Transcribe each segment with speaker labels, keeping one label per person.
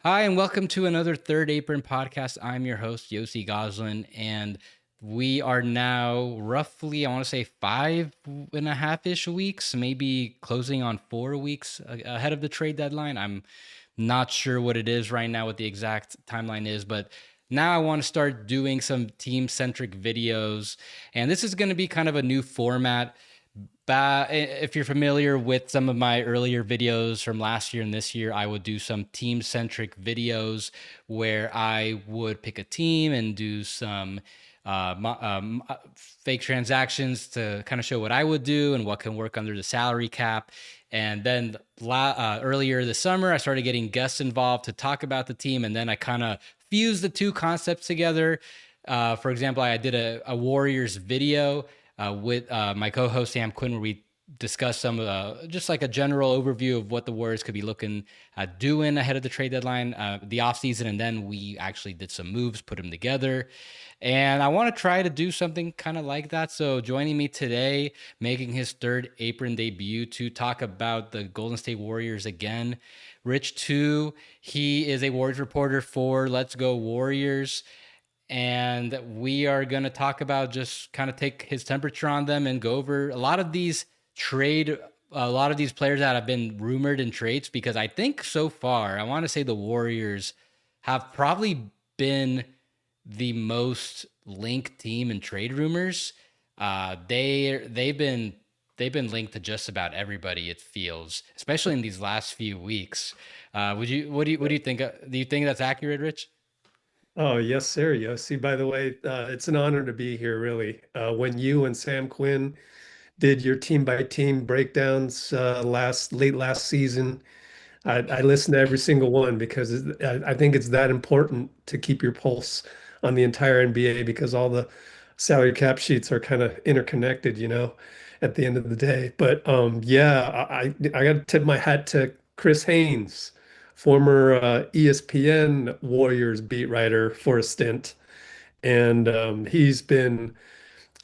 Speaker 1: Hi, and welcome to another Third Apron podcast. I'm your host, Yossi Goslin, and we are now roughly, I want to say 5.5-ish weeks, maybe closing on 4 weeks ahead of the trade deadline. I'm not sure what it is right now, what the exact timeline is, but now I want to start doing some team-centric videos, and this is going to be kind of a new format. If you're familiar with some of my earlier videos from last year and this year, I would do some team centric videos where I would pick a team and do some fake transactions to kind of show what I would do and what can work under the salary cap. And then earlier this summer, I started getting guests involved to talk about the team. And then I kind of fused the two concepts together. For example, I did a Warriors video with my co-host Sam Quinn, where we discussed some just like a general overview of what the Warriors could be looking at doing ahead of the trade deadline, the offseason, and then we actually did some moves, put them together. And I want to try to do something kind of like that. So joining me today, making his third Apron debut to talk about the Golden State Warriors again, Rich too. He is a Warriors reporter for Let's Go Warriors. And we are going to talk about, just kind of take his temperature on them and go over a lot of these players that have been rumored in trades, because I think so far, I want to say the Warriors have probably been the most linked team in trade rumors. They've been linked to just about everybody, it feels, especially in these last few weeks. What do you think? Do you think that's accurate, Rich?
Speaker 2: Oh, yes, sir. Yossi, by the way, it's an honor to be here, really. When you and Sam Quinn did your team by team breakdowns late last season, I listened to every single one because I think it's that important to keep your pulse on the entire NBA because all the salary cap sheets are kind of interconnected, at the end of the day. But yeah, I got to tip my hat to Chris Haynes, former ESPN Warriors beat writer for a stint, and he's been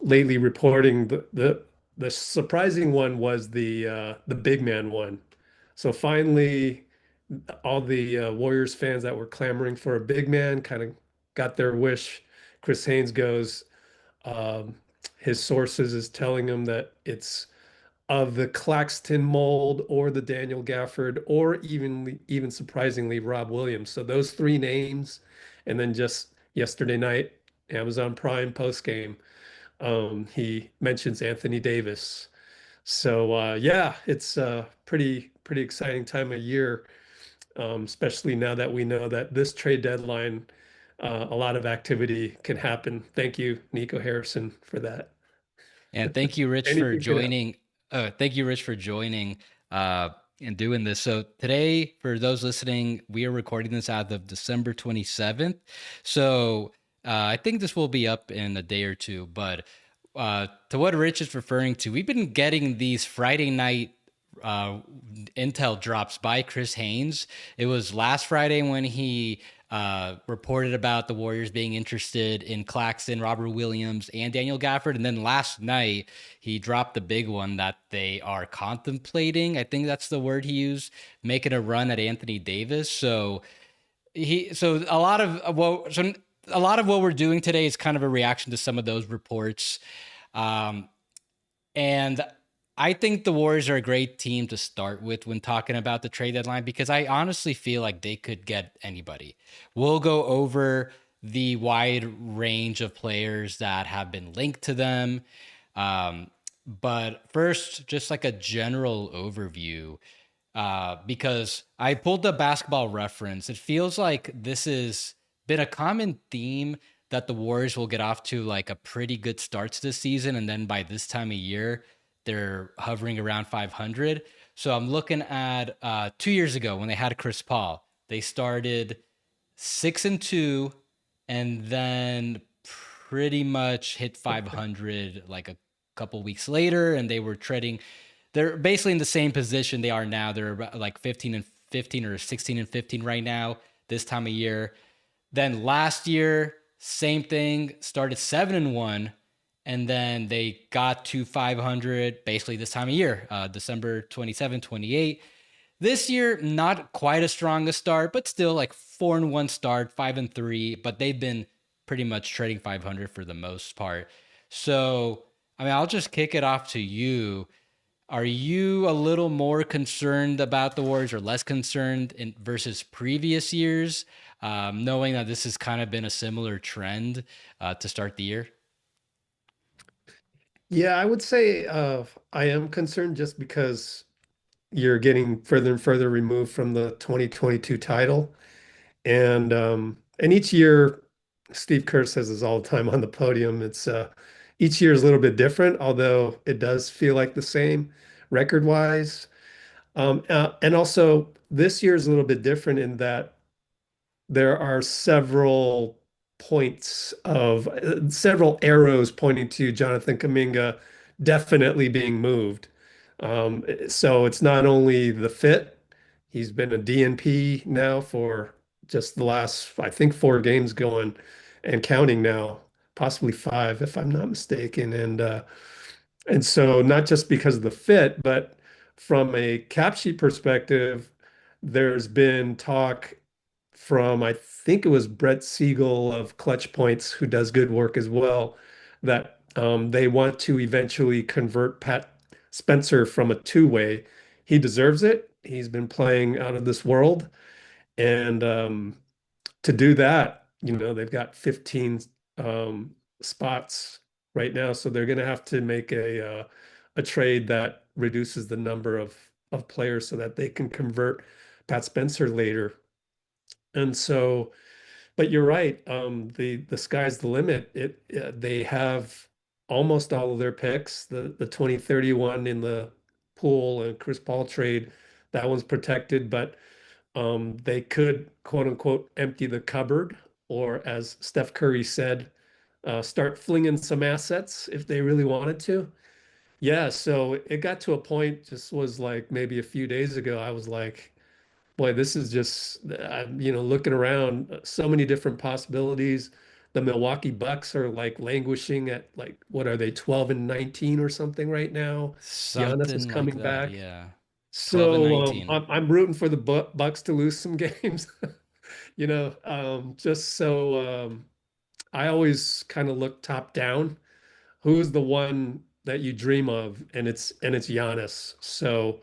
Speaker 2: lately reporting the surprising one was the big man one. So finally, all the Warriors fans that were clamoring for a big man kind of got their wish. Chris Haynes goes, um, his sources is telling him that it's of the Claxton mold or the Daniel Gafford or even surprisingly Rob Williams. So those three names, and then just yesterday night, Amazon Prime post game, he mentions Anthony Davis. So yeah, it's a pretty exciting time of year, especially now that we know that this trade deadline, a lot of activity can happen. Thank you, Nico Harrison, for that.
Speaker 1: And thank you, Rich, for
Speaker 2: Anything could happen.
Speaker 1: joining. Thank you, Rich, for joining and doing this. So today, for those listening, we are recording this out of December 27th. So I think this will be up in a day or two. But to what Rich is referring to, we've been getting these Friday night uh, intel drops by Chris Haynes. It was last Friday when he reported about the Warriors being interested in Claxton, Robert Williams, and Daniel Gafford. And then last night, he dropped the big one that they are contemplating. I think that's the word he used, making a run at Anthony Davis. So a lot of what we're doing today is kind of a reaction to some of those reports. Um, and I think the Warriors are a great team to start with when talking about the trade deadline, because I honestly feel like they could get anybody. We'll go over the wide range of players that have been linked to them. Um, but first, just like a general overview, because I pulled the basketball reference. It feels like this has been a common theme that the Warriors will get off to like a pretty good start to the season, and then by this time of year, they're hovering around 500. So I'm looking at 2 years ago when they had Chris Paul. They started 6-2, and then pretty much hit 500 like a couple weeks later, and they were treading. They're basically in the same position they are now. They're about like 15 or 16-15 right now this time of year. Then last year, same thing, started 7-1, and then they got to 500 basically this time of year, December 27, 28. This year, not quite as strong a start, but still like 4-1 start, 5-3. But they've been pretty much trading 500 for the most part. So, I mean, I'll just kick it off to you. Are you a little more concerned about the Warriors or less concerned versus previous years, knowing that this has kind of been a similar trend to start the year?
Speaker 2: Yeah, I would say I am concerned just because you're getting further and further removed from the 2022 title. And each year, Steve Kerr says this all the time on the podium. It's each year is a little bit different, although it does feel like the same record-wise. And also, this year is a little bit different in that there are several points of several arrows pointing to Jonathan Kuminga definitely being moved. So it's not only the fit, he's been a DNP now for just the last, I think, 4 games going and counting now, possibly 5, if I'm not mistaken. And so not just because of the fit, but from a cap sheet perspective, there's been talk from, I think it was Brett Siegel of Clutch Points, who does good work as well, that they want to eventually convert Pat Spencer from a two-way. He deserves it. He's been playing out of this world. And to do that, they've got 15 spots right now. So they're going to have to make a trade that reduces the number of players so that they can convert Pat Spencer later. And so, but you're right. The sky's the limit. They have almost all of their picks. The 2031 in the pool and Chris Paul trade, that one's protected, but they could quote unquote empty the cupboard, or as Steph Curry said, start flinging some assets if they really wanted to. Yeah, so it got to a point, just was like maybe a few days ago, I was like, boy, this is just, looking around, so many different possibilities. The Milwaukee Bucks are like languishing at like, what are they, 12 and 19 or something right now? Giannis is
Speaker 1: Something like
Speaker 2: coming
Speaker 1: that,
Speaker 2: back.
Speaker 1: yeah. 12 and
Speaker 2: So
Speaker 1: 19.
Speaker 2: I'm rooting for the Bucks to lose some games, just so I always kind of look top down. Who's the one that you dream of? And it's Giannis. So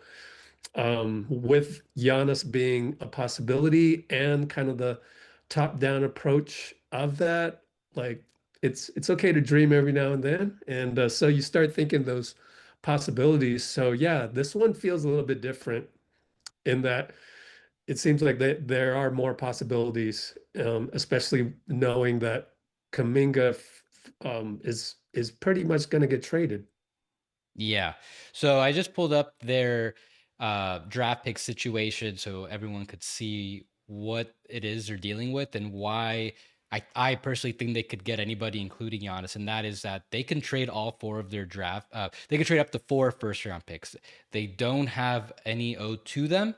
Speaker 2: with Giannis being a possibility and kind of the top-down approach of that, like it's okay to dream every now and then, and so you start thinking those possibilities. So yeah, this one feels a little bit different in that it seems like there are more possibilities, especially knowing that Kuminga is pretty much going to get traded.
Speaker 1: Yeah. So I just pulled up their draft pick situation so everyone could see what it is they're dealing with and why I personally think they could get anybody, including Giannis. And that is that they can trade all 4 of their draft. They can trade up to 4 first round picks. They don't have any owed to them.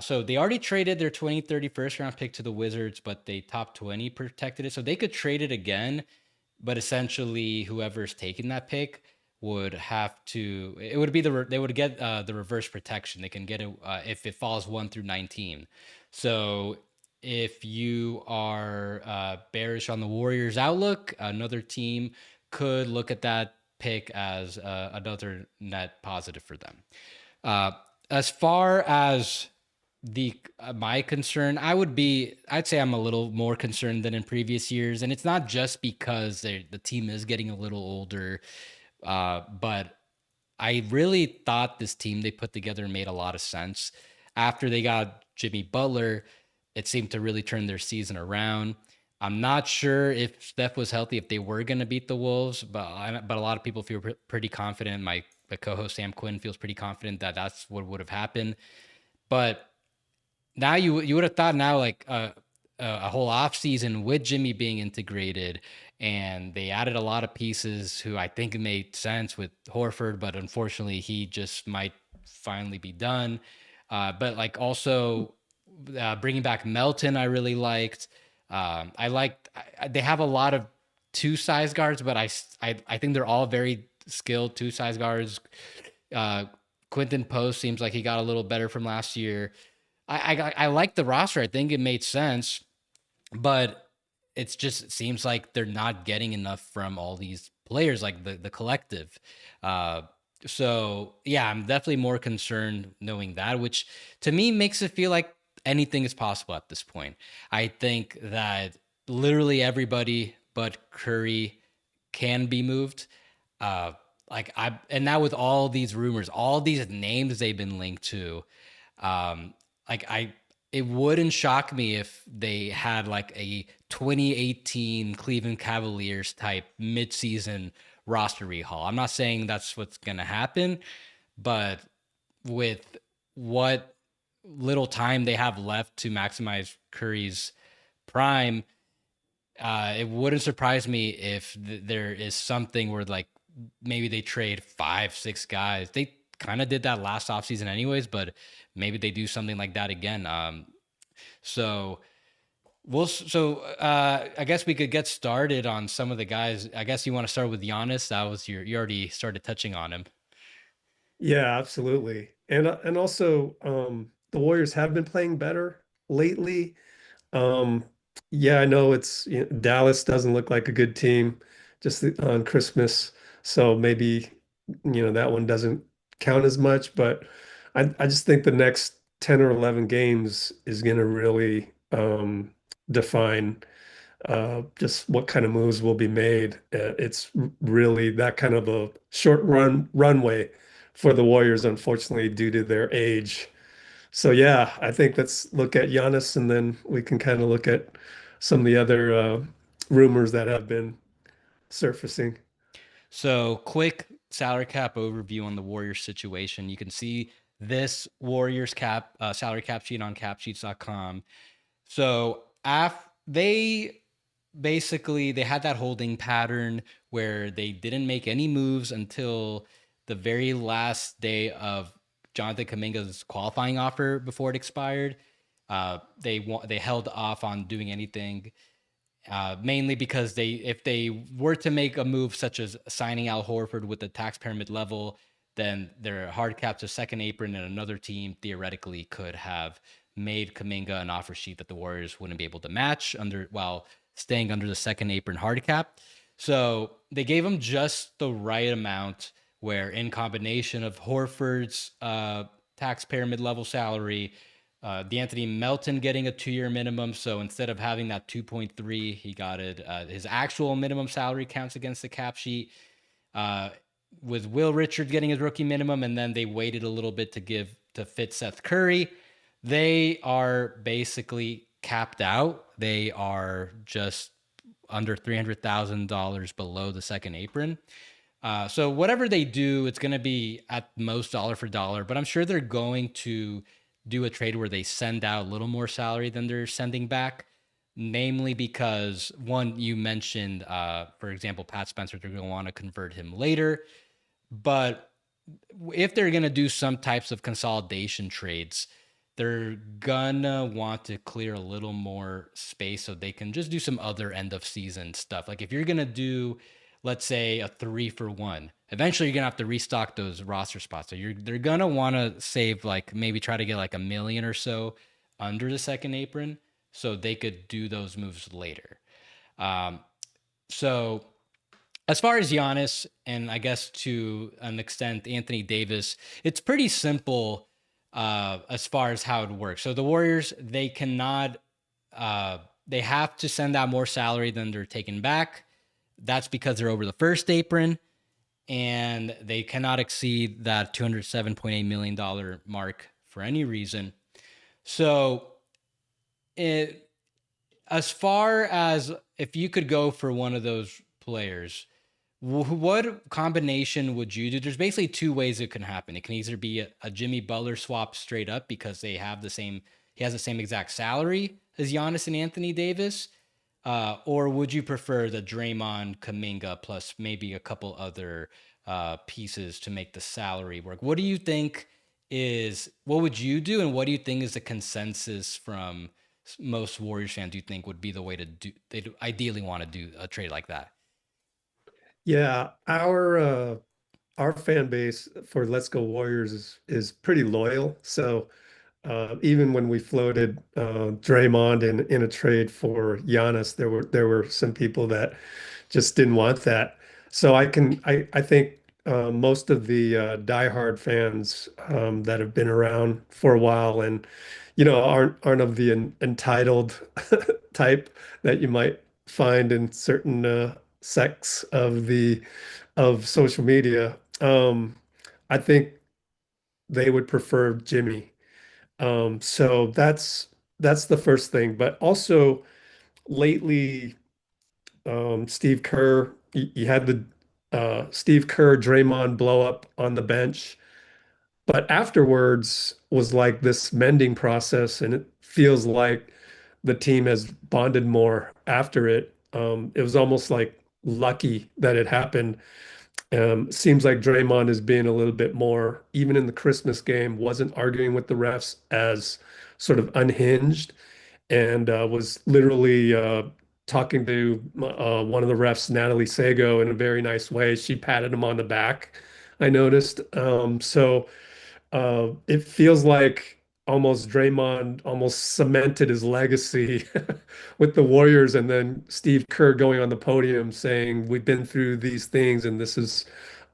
Speaker 1: So they already traded their 2030 first round pick to the Wizards, but they top 20 protected it. So they could trade it again, but essentially whoever's taking that pick would have to, it would be they would get the reverse protection. They can get it if it falls 1 through 19. So if you are bearish on the Warriors outlook, another team could look at that pick as another net positive for them. uh, as far as the my concern, I'd say I'm a little more concerned than in previous years, and it's not just because the team is getting a little older, but I really thought this team they put together made a lot of sense. After they got Jimmy Butler, it seemed to really turn their season around. I'm not sure if Steph was healthy, if they were going to beat the Wolves, but a lot of people feel pretty confident. My co-host Sam Quinn feels pretty confident that that's what would have happened. But now you would have thought now like a whole off season with Jimmy being integrated, and they added a lot of pieces who I think made sense with Horford, but unfortunately he just might finally be done. But like also bringing back Melton, I really liked. I liked they have a lot of two size guards, but I think they're all very skilled two size guards. Uh, Quentin Post seems like he got a little better from last year. I like the roster. I think it made sense, but it seems like they're not getting enough from all these players, like the collective. Uh, so yeah, I'm definitely more concerned knowing that, which to me makes it feel like anything is possible at this point. I think that literally everybody but Curry can be moved. Uh, and now with all these rumors, all these names they've been linked to, um, it wouldn't shock me if they had like a 2018 Cleveland Cavaliers type midseason roster rehaul. I'm not saying that's what's going to happen, but with what little time they have left to maximize Curry's prime, it wouldn't surprise me if there is something where like maybe they trade 5, 6 guys. They kind of did that last offseason anyways, but maybe they do something like that again. So I guess we could get started on some of the guys. I guess you want to start with Giannis. That was you already started touching on him.
Speaker 2: Yeah, absolutely. And also the Warriors have been playing better lately. Um yeah, I know Dallas doesn't look like a good team just on Christmas, so maybe that one doesn't count as much, but I just think the next 10 or 11 games is going to really define just what kind of moves will be made. It's really that kind of a short runway for the Warriors, unfortunately, due to their age. So yeah, I think let's look at Giannis, and then we can kind of look at some of the other rumors that have been surfacing.
Speaker 1: So, quick salary cap overview on the Warriors situation. You can see this Warriors cap salary cap sheet on capsheets.com. So, they basically they had that holding pattern where they didn't make any moves until the very last day of Jonathan Kuminga's qualifying offer before it expired. They held off on doing anything, mainly because if they were to make a move such as signing Al Horford with the tax pyramid level, then their hard cap to second apron, and another team theoretically could have made Kuminga an offer sheet that the Warriors wouldn't be able to match under while staying under the second apron hard cap. So they gave him just the right amount, where in combination of Horford's tax pyramid level salary, D'Anthony Melton getting a 2-year minimum. So instead of having that 2.3, he got it. His actual minimum salary counts against the cap sheet. Uh, with Will Richards getting his rookie minimum, and then they waited a little bit to fit Seth Curry. They are basically capped out. They are just under $300,000 below the second apron. So whatever they do, it's going to be at most dollar for dollar. But I'm sure they're going to do a trade where they send out a little more salary than they're sending back. Namely, because one, you mentioned, for example, Pat Spencer, they're going to want to convert him later. But if they're going to do some types of consolidation trades, they're gonna want to clear a little more space so they can just do some other end of season stuff. Like if you're gonna do, let's say, a 3-for-1, eventually you're gonna have to restock those roster spots. So they're gonna want to save, like maybe try to get like a million or so under the second apron so they could do those moves later. Um, so as far as Giannis, and I guess to an extent Anthony Davis, it's pretty simple as far as how it works. So the Warriors, they have to send out more salary than they're taking back. That's because they're over the first apron, and they cannot exceed that $207.8 million mark for any reason. So it, as far as if you could go for one of those players, what combination would you do? There's basically two ways it can happen. It can either be a Jimmy Butler swap straight up because he has the same exact salary as Giannis and Anthony Davis, or would you prefer the Draymond Kuminga plus maybe a couple other pieces to make the salary work? What do you think what would you do, and what do you think is the consensus from most Warriors fans? Do you think would be the way to do? They'd ideally want to do a trade like that.
Speaker 2: Yeah, our our fan base for Let's Go Warriors is pretty loyal. So even when we floated Draymond in a trade for Giannis, there were some people that just didn't want that. So I think most of the diehard fans that have been around for a while and aren't of the entitled type that you might find in certain sects of social media. I think they would prefer Jimmy. So that's the first thing. But also lately, Steve Kerr, you had the Steve Kerr, Draymond blow up on the bench, but afterwards was like this mending process, and it feels like the team has bonded more after it. It was almost like lucky that it happened. Seems like Draymond is being a little bit more, even in the Christmas game, wasn't arguing with the refs as sort of unhinged and was literally talking to one of the refs, Natalie Sago, in a very nice way. She patted him on the back, I noticed. So it feels like almost Draymond almost cemented his legacy with the Warriors, and then Steve Kerr going on the podium saying, "We've been through these things, and this is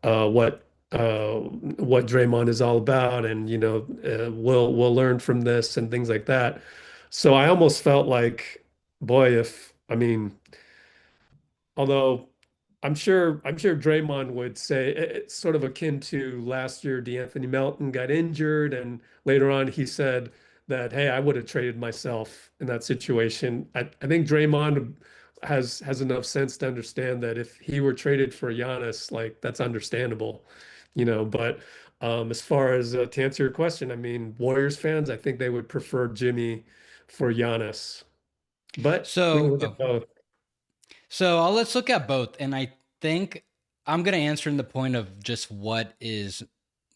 Speaker 2: what Draymond is all about, and we'll learn from this and things like that." So I almost felt like, boy, if I mean, although I'm sure Draymond would say it's sort of akin to last year, DeAnthony Melton got injured, and later on he said that, hey, I would have traded myself in that situation. I think Draymond has enough sense to understand that if he were traded for Giannis, like that's understandable, but as far as to answer your question, I mean, Warriors fans, I think they would prefer Jimmy for Giannis, but we can
Speaker 1: So,
Speaker 2: look at both.
Speaker 1: let's look at both. And I think I'm going to answer in the point of just what is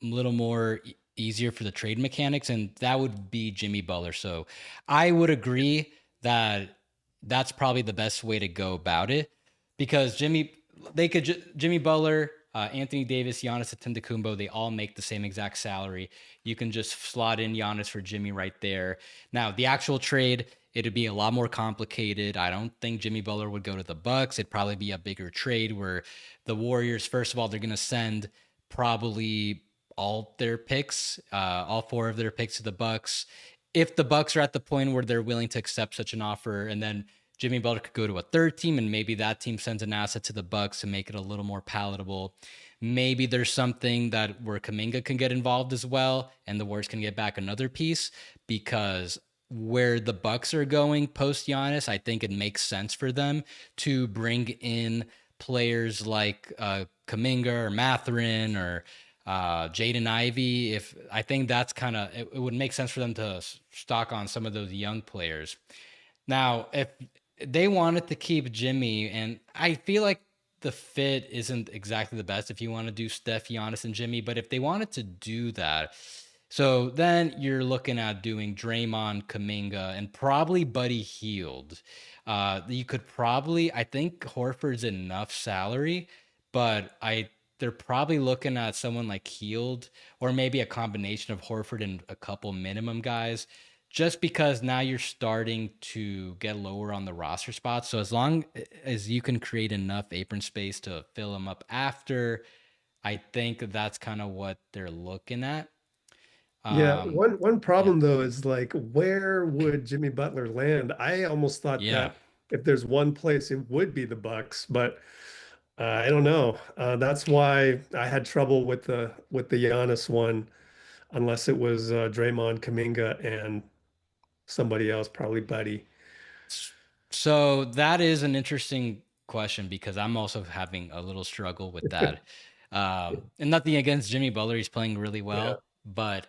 Speaker 1: a little more easier for the trade mechanics, and that would be Jimmy Butler. So I would agree that that's probably the best way to go about it because Jimmy Butler, Anthony Davis, Giannis Antetokounmpo, they all make the same exact salary. You can just slot in Giannis for Jimmy right there. Now, the actual trade, it'd be a lot more complicated. I don't think Jimmy Butler would go to the Bucks. It'd probably be a bigger trade where the Warriors, first of all, they're going to send probably all their picks, all four of their picks to the Bucks. If the Bucks are at the point where they're willing to accept such an offer, and then Jimmy Butler could go to a third team, and maybe that team sends an asset to the Bucks to make it a little more palatable. Maybe there's something that where Kuminga can get involved as well, and the Warriors can get back another piece because where the Bucks are going post Giannis, I think it makes sense for them to bring in players like Kuminga or Matherin or Jaden Ivey. If I think that's kind of it would make sense for them to stock on some of those young players. Now, if they wanted to keep Jimmy, and I feel like the fit isn't exactly the best if you want to do Steph, Giannis, and Jimmy, but if they wanted to do that, so then you're looking at doing Draymond, Kuminga, and probably Buddy Hield. You could probably, I think Horford's enough salary, but they're probably looking at someone like Hield or maybe a combination of Horford and a couple minimum guys, just because now you're starting to get lower on the roster spots. So as long as you can create enough apron space to fill them up after, I think that's kind of what they're looking at.
Speaker 2: Yeah,
Speaker 1: Um,
Speaker 2: one
Speaker 1: yeah,
Speaker 2: problem though is like where would Jimmy Butler land? I almost thought
Speaker 1: yeah.
Speaker 2: that if there's one place it would be the Bucks, but I don't know. That's why I had trouble with the Giannis one, unless it was Draymond, Kuminga, and somebody else, probably Buddy.
Speaker 1: So that is an interesting question because I'm also having a little struggle with that. And nothing against Jimmy Butler, he's playing really
Speaker 2: Yeah.
Speaker 1: well, but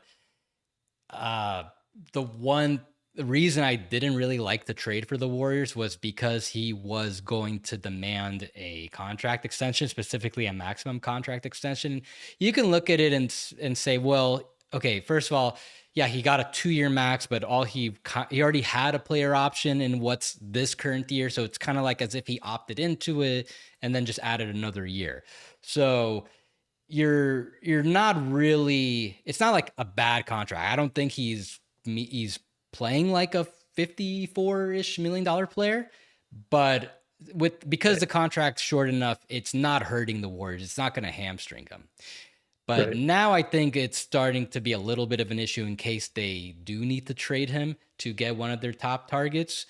Speaker 1: uh, the one the reason I didn't really like the trade for the Warriors was because he was going to demand a contract extension, specifically a maximum contract extension. You can look at it and say, well, okay, first of all, yeah, he got a 2-year max, but he already had a player option in what's this current year, so it's kind of like as if he opted into it and then just added another year. So you're not really. It's not like a bad contract. I don't think he's playing like a $54-ish million player, but because
Speaker 2: Right.
Speaker 1: the contract's short enough, it's not hurting the Warriors. It's not going to hamstring them. But
Speaker 2: Right.
Speaker 1: now I think it's starting to be a little bit of an issue in case they do need to trade him to get one of their top targets.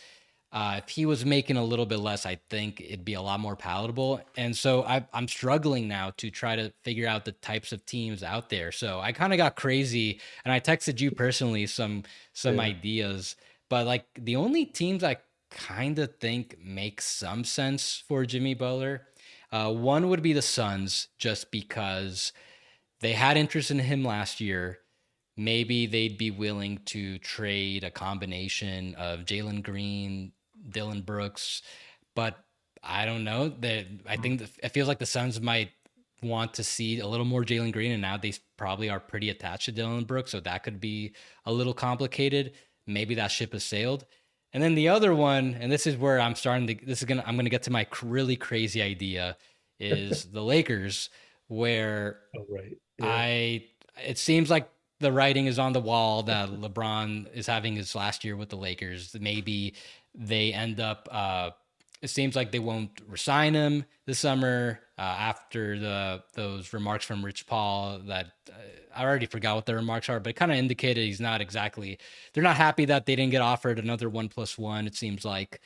Speaker 1: If he was making a little bit less, I think it'd be a lot more palatable. And so I'm struggling now to try to figure out the types of teams out there. So I kind of got crazy, and I texted you personally some
Speaker 2: Yeah.
Speaker 1: ideas. But like the only teams I kind of think make some sense for Jimmy Butler, one would be the Suns, just because they had interest in him last year. Maybe they'd be willing to trade a combination of Jalen Green, Dylan Brooks, but I don't know. That I think it feels like the Suns might want to see a little more Jalen Green, and now they probably are pretty attached to Dylan Brooks, so that could be a little complicated. Maybe that ship has sailed. And then the other one, and this is where I'm starting to. I'm gonna get to my really crazy idea, is the Lakers, where
Speaker 2: Oh, right. Yeah.
Speaker 1: I it seems like the writing is on the wall that LeBron is having his last year with the Lakers. Maybe they end up. It seems like they won't resign him this summer after those remarks from Rich Paul. That I already forgot what the remarks are, but it kind of indicated he's not exactly. They're not happy that they didn't get offered another 1+1. It seems like.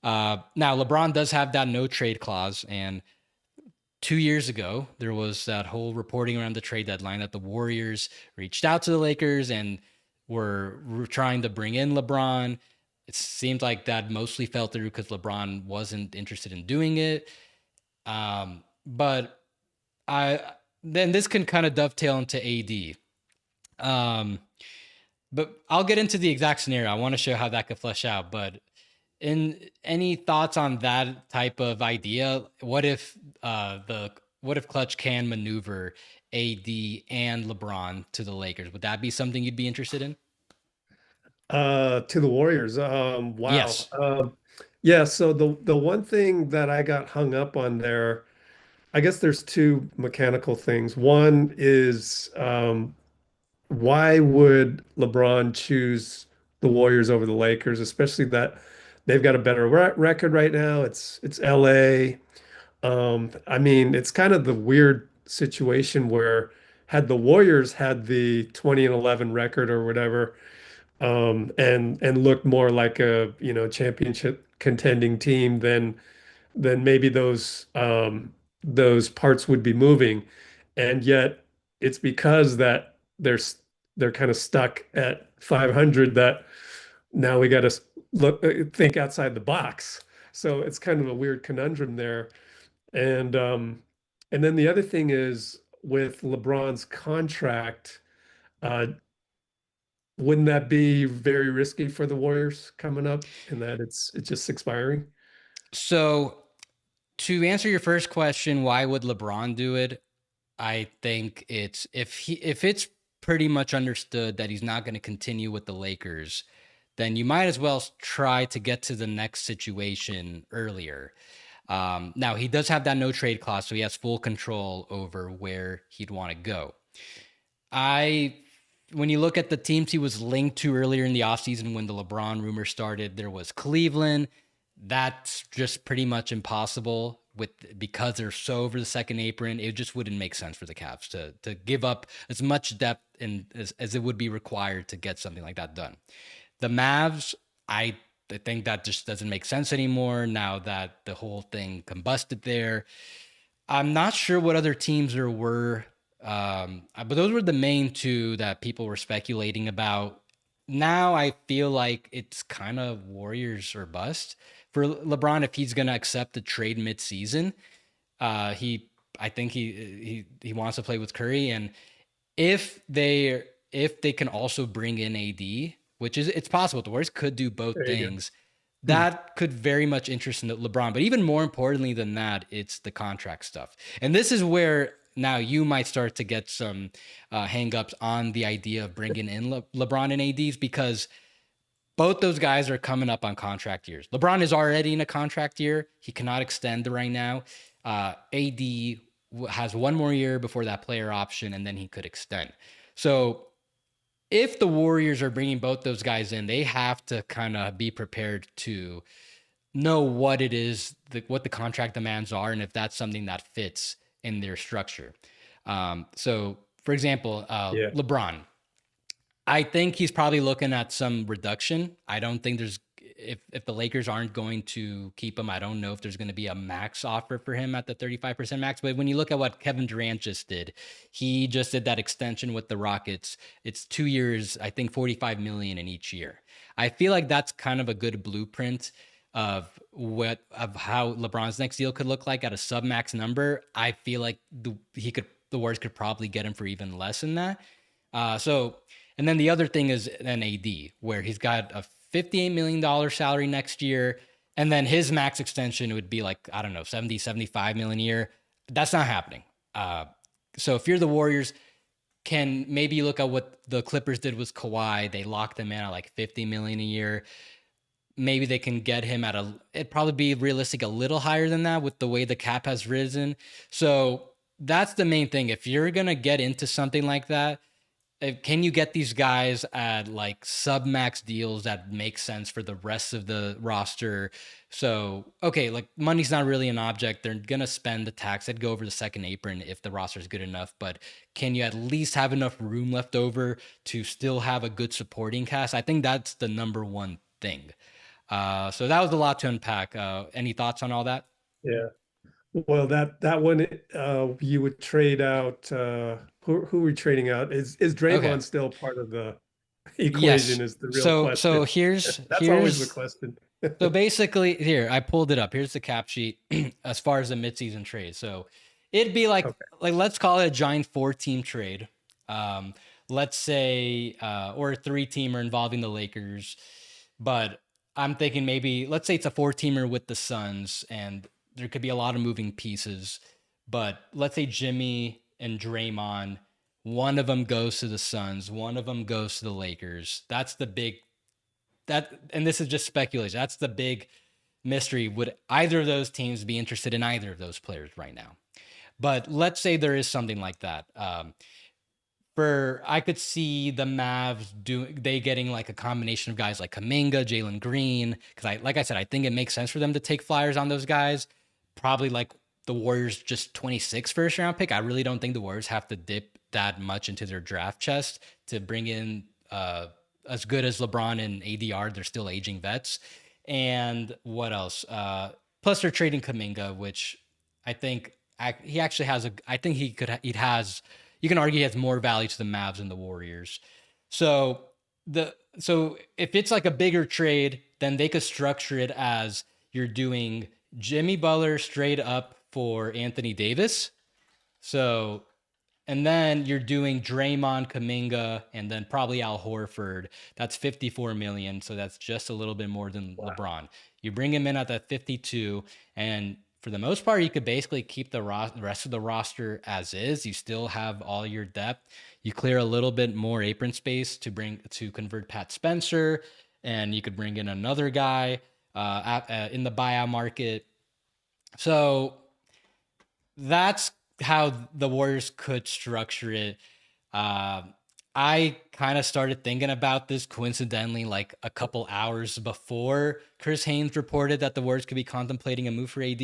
Speaker 1: Now LeBron does have that no trade clause, and 2 years ago, there was that whole reporting around the trade deadline that the Warriors reached out to the Lakers and were trying to bring in LeBron. It seemed like that mostly fell through because LeBron wasn't interested in doing it. But I then this can kind of dovetail into AD. Um, but I'll get into the exact scenario. I want to show how that could flesh out. But in any thoughts on that type of idea? What if Clutch can maneuver AD and LeBron to the Lakers? Would that be something you'd be interested in?
Speaker 2: To the Warriors. Wow.
Speaker 1: Yes.
Speaker 2: Yeah, so the one thing that I got hung up on there, I guess there's two mechanical things. One is why would LeBron choose the Warriors over the Lakers, especially that they've got a better record right now. It's LA. I mean, it's kind of the weird situation where had the Warriors had the 20-11 record or whatever, and looked more like a, championship contending team, then maybe those parts would be moving. And yet it's because that they're kind of stuck at 500 that now we got to think outside the box. So it's kind of a weird conundrum there. And then the other thing is with LeBron's contract, uh, wouldn't that be very risky for the Warriors coming up in that it's just expiring?
Speaker 1: So to answer your first question, why would LeBron do it? I think it's if it's pretty much understood that he's not going to continue with the Lakers, then you might as well try to get to the next situation earlier. Now he does have that no trade clause, so he has full control over where he'd want to go. I When you look at the teams he was linked to earlier in the offseason when the LeBron rumor started, there was Cleveland. That's just pretty much impossible because they're so over the second apron. It just wouldn't make sense for the Cavs to give up as much depth as it would be required to get something like that done. The Mavs, I think that just doesn't make sense anymore now that the whole thing combusted there. I'm not sure what other teams there were, but those were the main two that people were speculating about. Now I feel like it's kind of Warriors or bust for LeBron if he's going to accept the trade mid-season. He, I think he wants to play with Curry, and if they can also bring in AD, which is it's possible the Warriors could do both
Speaker 2: There you
Speaker 1: things,
Speaker 2: go. Hmm.
Speaker 1: that could very much interest in LeBron. But even more importantly than that, it's the contract stuff. And this is where now you might start to get some hangups on the idea of bringing in LeBron and ADs because both those guys are coming up on contract years. LeBron is already in a contract year. He cannot extend right now. AD has one more year before that player option, and then he could extend. So if the Warriors are bringing both those guys in, they have to kind of be prepared to know what it is, what the contract demands are, and if that's something that fits in their structure. So, for example,
Speaker 2: Yeah.
Speaker 1: LeBron, I think he's probably looking at some reduction. I don't think there's if the Lakers aren't going to keep him, I don't know if there's going to be a max offer for him at the 35% max. But when you look at what Kevin Durant just did, he just did that extension with the Rockets. It's 2 years, I think 45 million in each year. I feel like that's kind of a good blueprint of how LeBron's next deal could look like at a sub max number. I feel like the Warriors could probably get him for even less than that. So and then the other thing is an AD, where he's got a $58 million salary next year. And then his max extension would be like, I don't know, 70, 75 million a year. That's not happening. So if you're the Warriors, can maybe look at what the Clippers did with Kawhi. They locked him in at like 50 million a year. Maybe they can get him at it'd probably be realistic a little higher than that with the way the cap has risen. So that's the main thing. If you're going to get into something like that, can you get these guys at like sub max deals that make sense for the rest of the roster? So, okay, like money's not really an object. They're going to spend the tax. They'd go over the second apron if the roster is good enough. But can you at least have enough room left over to still have a good supporting cast? I think that's the number one thing. So that was a lot to unpack. Any thoughts on all that?
Speaker 2: Yeah. Well, that one you would trade out who are we trading out? Is
Speaker 1: Okay.
Speaker 2: Draymond still part of the
Speaker 1: Yes.
Speaker 2: equation is the real
Speaker 1: So
Speaker 2: question.
Speaker 1: here's
Speaker 2: That's always the
Speaker 1: here's
Speaker 2: question.
Speaker 1: So basically, here I pulled it up. Here's the cap sheet as far as the midseason trade. So it'd be
Speaker 2: Okay.
Speaker 1: like let's call it a giant 4-team trade. Um, let's say or a 3-teamer involving the Lakers, but I'm thinking maybe let's say it's a 4-teamer with the Suns, and there could be a lot of moving pieces. But let's say Jimmy and Draymond, one of them goes to the Suns, one of them goes to the Lakers. That's the big and this is just speculation. That's the big mystery. Would either of those teams be interested in either of those players right now? But let's say there is something like that. For I could see the Mavs getting like a combination of guys like Kuminga, Jalen Green, because like I said, I think it makes sense for them to take flyers on those guys. Probably like the Warriors just 26 first round pick. I really don't think the Warriors have to dip that much into their draft chest to bring in as good as LeBron and ADR. They're still aging vets. And what else? Plus they're trading Kuminga, which I think he actually has I think he has you can argue he has more value to the Mavs than the Warriors. So so if it's like a bigger trade, then they could structure it as you're doing Jimmy Butler straight up for Anthony Davis. So and then you're doing Draymond, Kuminga, and then probably Al Horford. That's 54 million. So that's just a little bit more than
Speaker 2: Wow.
Speaker 1: LeBron. You bring him in at that 52, and for the most part, you could basically keep the rest of the roster as is. You still have all your depth. You clear a little bit more apron space to convert Pat Spencer, and you could bring in another guy in the buyout market. So that's how the Warriors could structure it. Uh, I kind of started thinking about this coincidentally, like a couple hours before Chris Haynes reported that the Warriors could be contemplating a move for AD.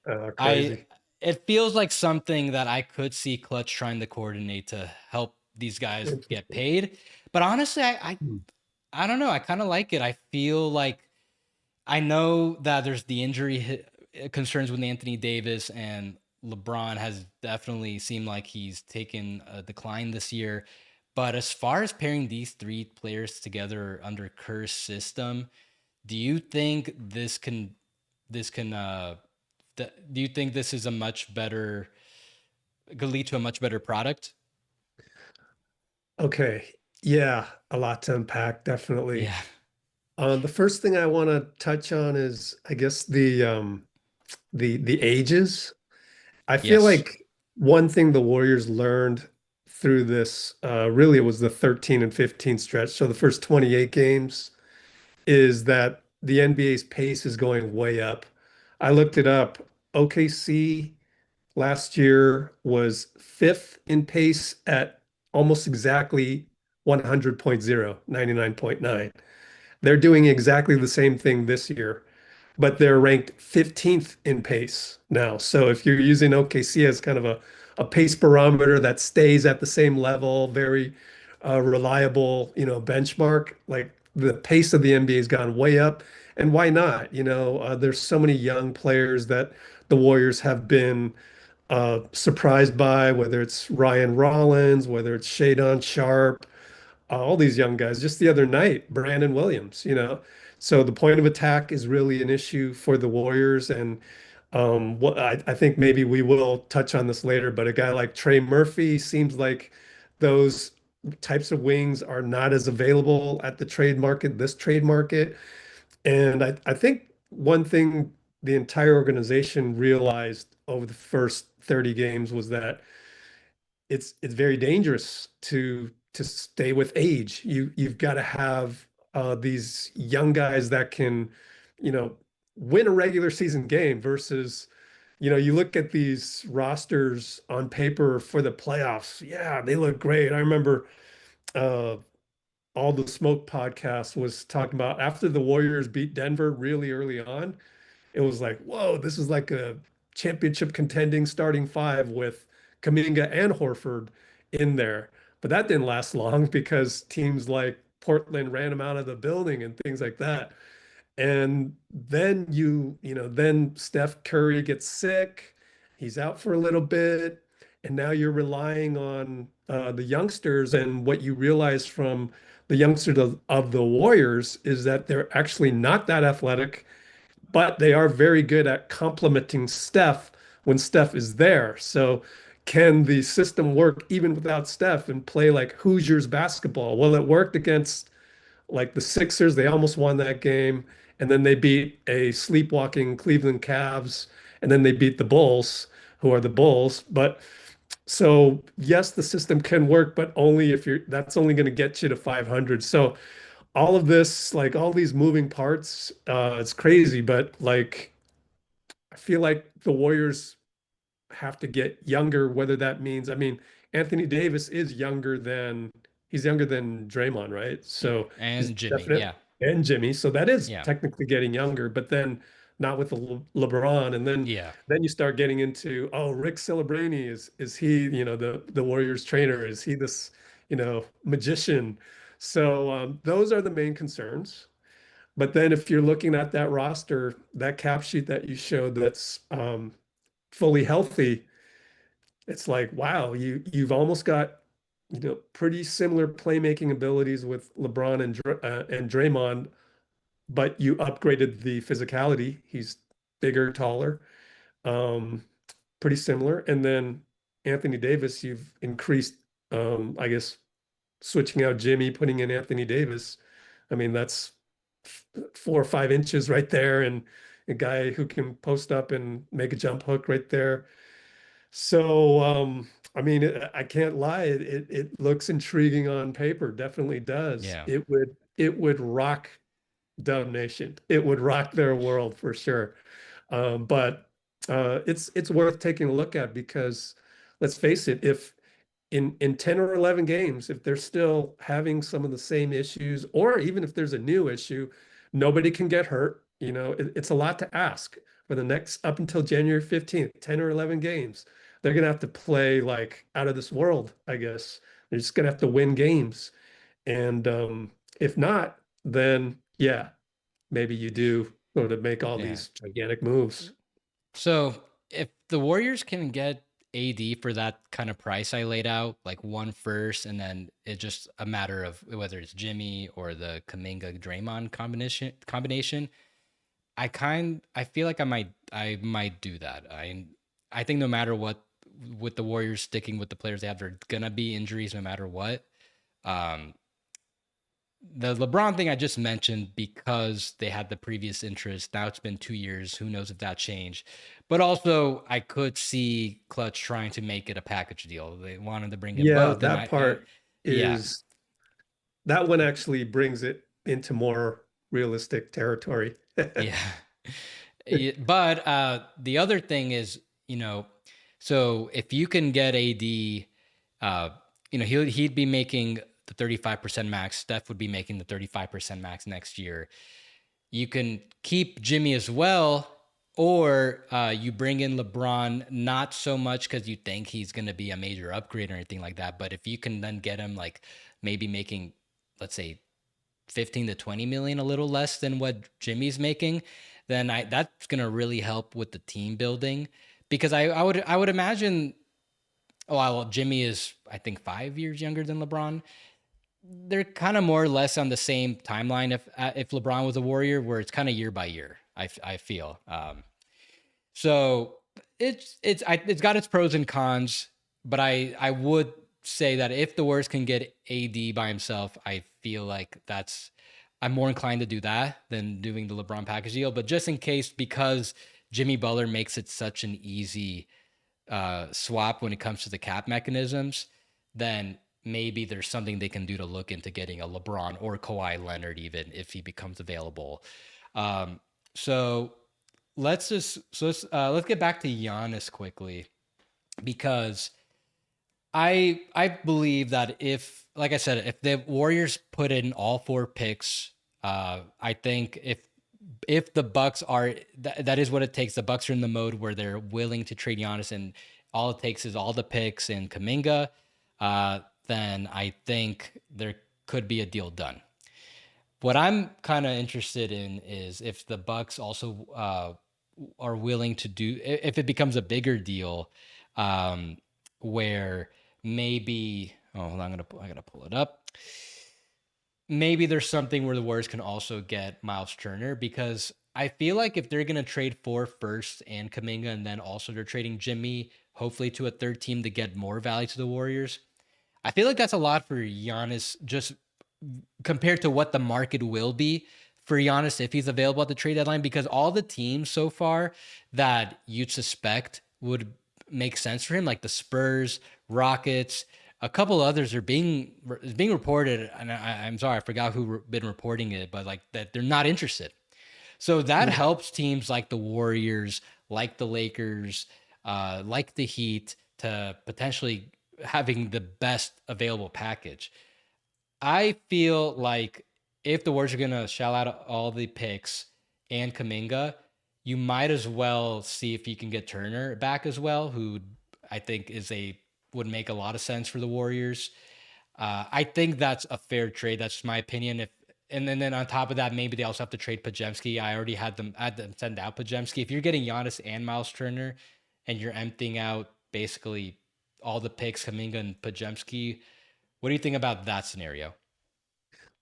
Speaker 1: I
Speaker 2: Crazy.
Speaker 1: It feels like something that I could see Clutch trying to coordinate to help these guys get
Speaker 2: Interesting.
Speaker 1: paid. But honestly,
Speaker 2: Hmm.
Speaker 1: I don't know. I kind of like it. I feel like I know that there's the injury concerns with Anthony Davis, and LeBron has definitely seemed like he's taken a decline this year. But as far as pairing these three players together under Kerr's system, do you think this can do you think this is a much better could lead to a much better product?
Speaker 2: Okay. Yeah, a lot to unpack, definitely.
Speaker 1: Yeah.
Speaker 2: The first thing I want to touch on is, I guess, the ages. I feel
Speaker 1: Yes.
Speaker 2: like one thing the Warriors learned through this, really it was the 13 and 15 stretch. So the first 28 games is that the NBA's pace is going way up. I looked it up. OKC last year was fifth in pace at almost exactly 100.0, 99.9. They're doing exactly the same thing this year, but they're ranked 15th in pace now. So if you're using OKC as kind of a pace barometer that stays at the same level, very reliable, benchmark, like the pace of the NBA has gone way up. And why not? There's so many young players that the Warriors have been surprised by, whether it's Ryan Rollins, whether it's Shadon Sharp, all these young guys. Just the other night, Brandon Williams. So the point of attack is really an issue for the Warriors. And what I think maybe we will touch on this later, but a guy like Trey Murphy seems like those types of wings are not as available at the trade market, this trade market. And I think one thing the entire organization realized over the first 30 games was that it's very dangerous to stay with age. You've got to have these young guys that can, you know, win a regular season game versus, you look at these rosters on paper for the playoffs. Yeah, they look great. I remember uh, all the Smoke podcast was talking about after the Warriors beat Denver really early on. It was like, whoa, this is like a championship contending starting five with Kuminga and Horford in there. But that didn't last long because teams like Portland ran them out of the building and things like that. And then then Steph Curry gets sick. He's out for a little bit. And now you're relying on the youngsters. And what you realize from the youngsters of the Warriors is that they're actually not that athletic, but they are very good at complementing Steph when Steph is there. So can the system work even without Steph and play like Hoosiers basketball? Well, it worked against like the Sixers. They almost won that game. And then they beat a sleepwalking Cleveland Cavs. And then they beat the Bulls, who are the Bulls. But so yes, the system can work, but only if that's only going to get you to 500. So all of this, like all these moving parts, it's crazy, but like I feel like the Warriors have to get younger, whether that means, I mean, Anthony Davis is he's younger than Draymond, right?
Speaker 1: Yeah.
Speaker 2: So he's
Speaker 1: And Jimmy.
Speaker 2: definitely,
Speaker 1: Yeah.
Speaker 2: and Jimmy. So that is
Speaker 1: Yeah.
Speaker 2: technically getting younger, but then not with the LeBron. And then
Speaker 1: Yeah.
Speaker 2: then you start getting into, oh, Rick Celebrani is he, the Warriors trainer? Is he this, magician? So those are the main concerns. But then if you're looking at that roster, that cap sheet that you showed that's fully healthy, it's like, wow, you've almost got, pretty similar playmaking abilities with LeBron and Draymond, but you upgraded the physicality. He's bigger, taller, um, pretty similar. And then Anthony Davis, you've increased, I guess, switching out Jimmy, putting in Anthony Davis. I mean, that's 4 or 5 inches right there, and a guy who can post up and make a jump hook right there. So, I mean, I can't lie. It looks intriguing on paper. Definitely does.
Speaker 1: Yeah.
Speaker 2: It would rock Dub Nation. It would rock their world for sure. But it's worth taking a look at because let's face it, if in 10 or 11 games, if they're still having some of the same issues, or even if there's a new issue, nobody can get hurt. It's a lot to ask for the next up until January 15th, 10 or 11 games. They're going to have to play like out of this world, I guess. They're just going to have to win games. And if not, then yeah, maybe you do sort of make all
Speaker 1: Yeah.
Speaker 2: these gigantic moves.
Speaker 1: So if the Warriors can get AD for that kind of price I laid out, like one first, and then it's just a matter of whether it's Jimmy or the Kuminga Draymond combination, I feel like I might do that. I think no matter what, with the Warriors sticking with the players they have, there are gonna be injuries no matter what. Um, the LeBron thing I just mentioned because they had the previous interest. Now it's been 2 years. Who knows if that changed? But also, I could see Clutch trying to make it a package deal. They wanted to bring in
Speaker 2: Yeah,
Speaker 1: both, and
Speaker 2: that part
Speaker 1: yeah,
Speaker 2: is that one actually brings it into more realistic territory.
Speaker 1: yeah. But the other thing is, you know, So if you can get AD, uh, he'd be making the 35% max. Steph would be making the 35% max next year. You can keep Jimmy as well, or you bring in LeBron, not so much because you think he's going to be a major upgrade or anything like that. But if you can then get him like maybe making, let's say, 15 to 20 million, a little less than what Jimmy's making, then that's going to really help with the team building. Because I would imagine, oh well, Jimmy is I think 5 years younger than LeBron. They're kind of more or less on the same timeline if LeBron was a Warrior, where it's kind of year by year. I feel so it's got its pros and cons, but I would say that if the Warriors can get AD by himself, I feel like I'm more inclined to do that than doing the LeBron package deal. But just in case, because Jimmy Butler makes it such an easy swap when it comes to the cap mechanisms, then maybe there's something they can do to look into getting a LeBron or Kawhi Leonard, even if he becomes available. Um, so let's get back to Giannis quickly, because I believe that if, like I said, if the Warriors put in all four picks, I think if the Bucks are that is what it takes. The Bucks are in the mode where they're willing to trade Giannis, and all it takes is all the picks and Kuminga. Then I think there could be a deal done. What I'm kind of interested in is if the Bucks also are willing to do, if it becomes a bigger deal, um, where maybe, oh hold on, I gotta pull it up. Maybe there's something where the Warriors can also get Miles Turner, because I feel like if they're gonna trade for first and Kaminga, and then also they're trading Jimmy, hopefully to a third team to get more value to the Warriors. I feel like that's a lot for Giannis, just compared to what the market will be for Giannis if he's available at the trade deadline, because all the teams so far that you'd suspect would make sense for him, like the Spurs, Rockets, a couple others are being reported, and I'm sorry, I forgot who been reporting it, but like that they're not interested. So that
Speaker 2: Mm.
Speaker 1: helps teams like the Warriors, like the Lakers, like the Heat to potentially having the best available package. I feel like if the Warriors are going to shell out all the picks and Kaminga, you might as well see if you can get Turner back as well, who I think would make a lot of sense for the Warriors. I think that's a fair trade. That's my opinion. If and then on top of that, maybe they also have to trade Pajemski. I had them send out Pajemski. If you're getting Giannis and Miles Turner, and you're emptying out basically all the picks, Kaminga and Pajemski, what do you think about that scenario?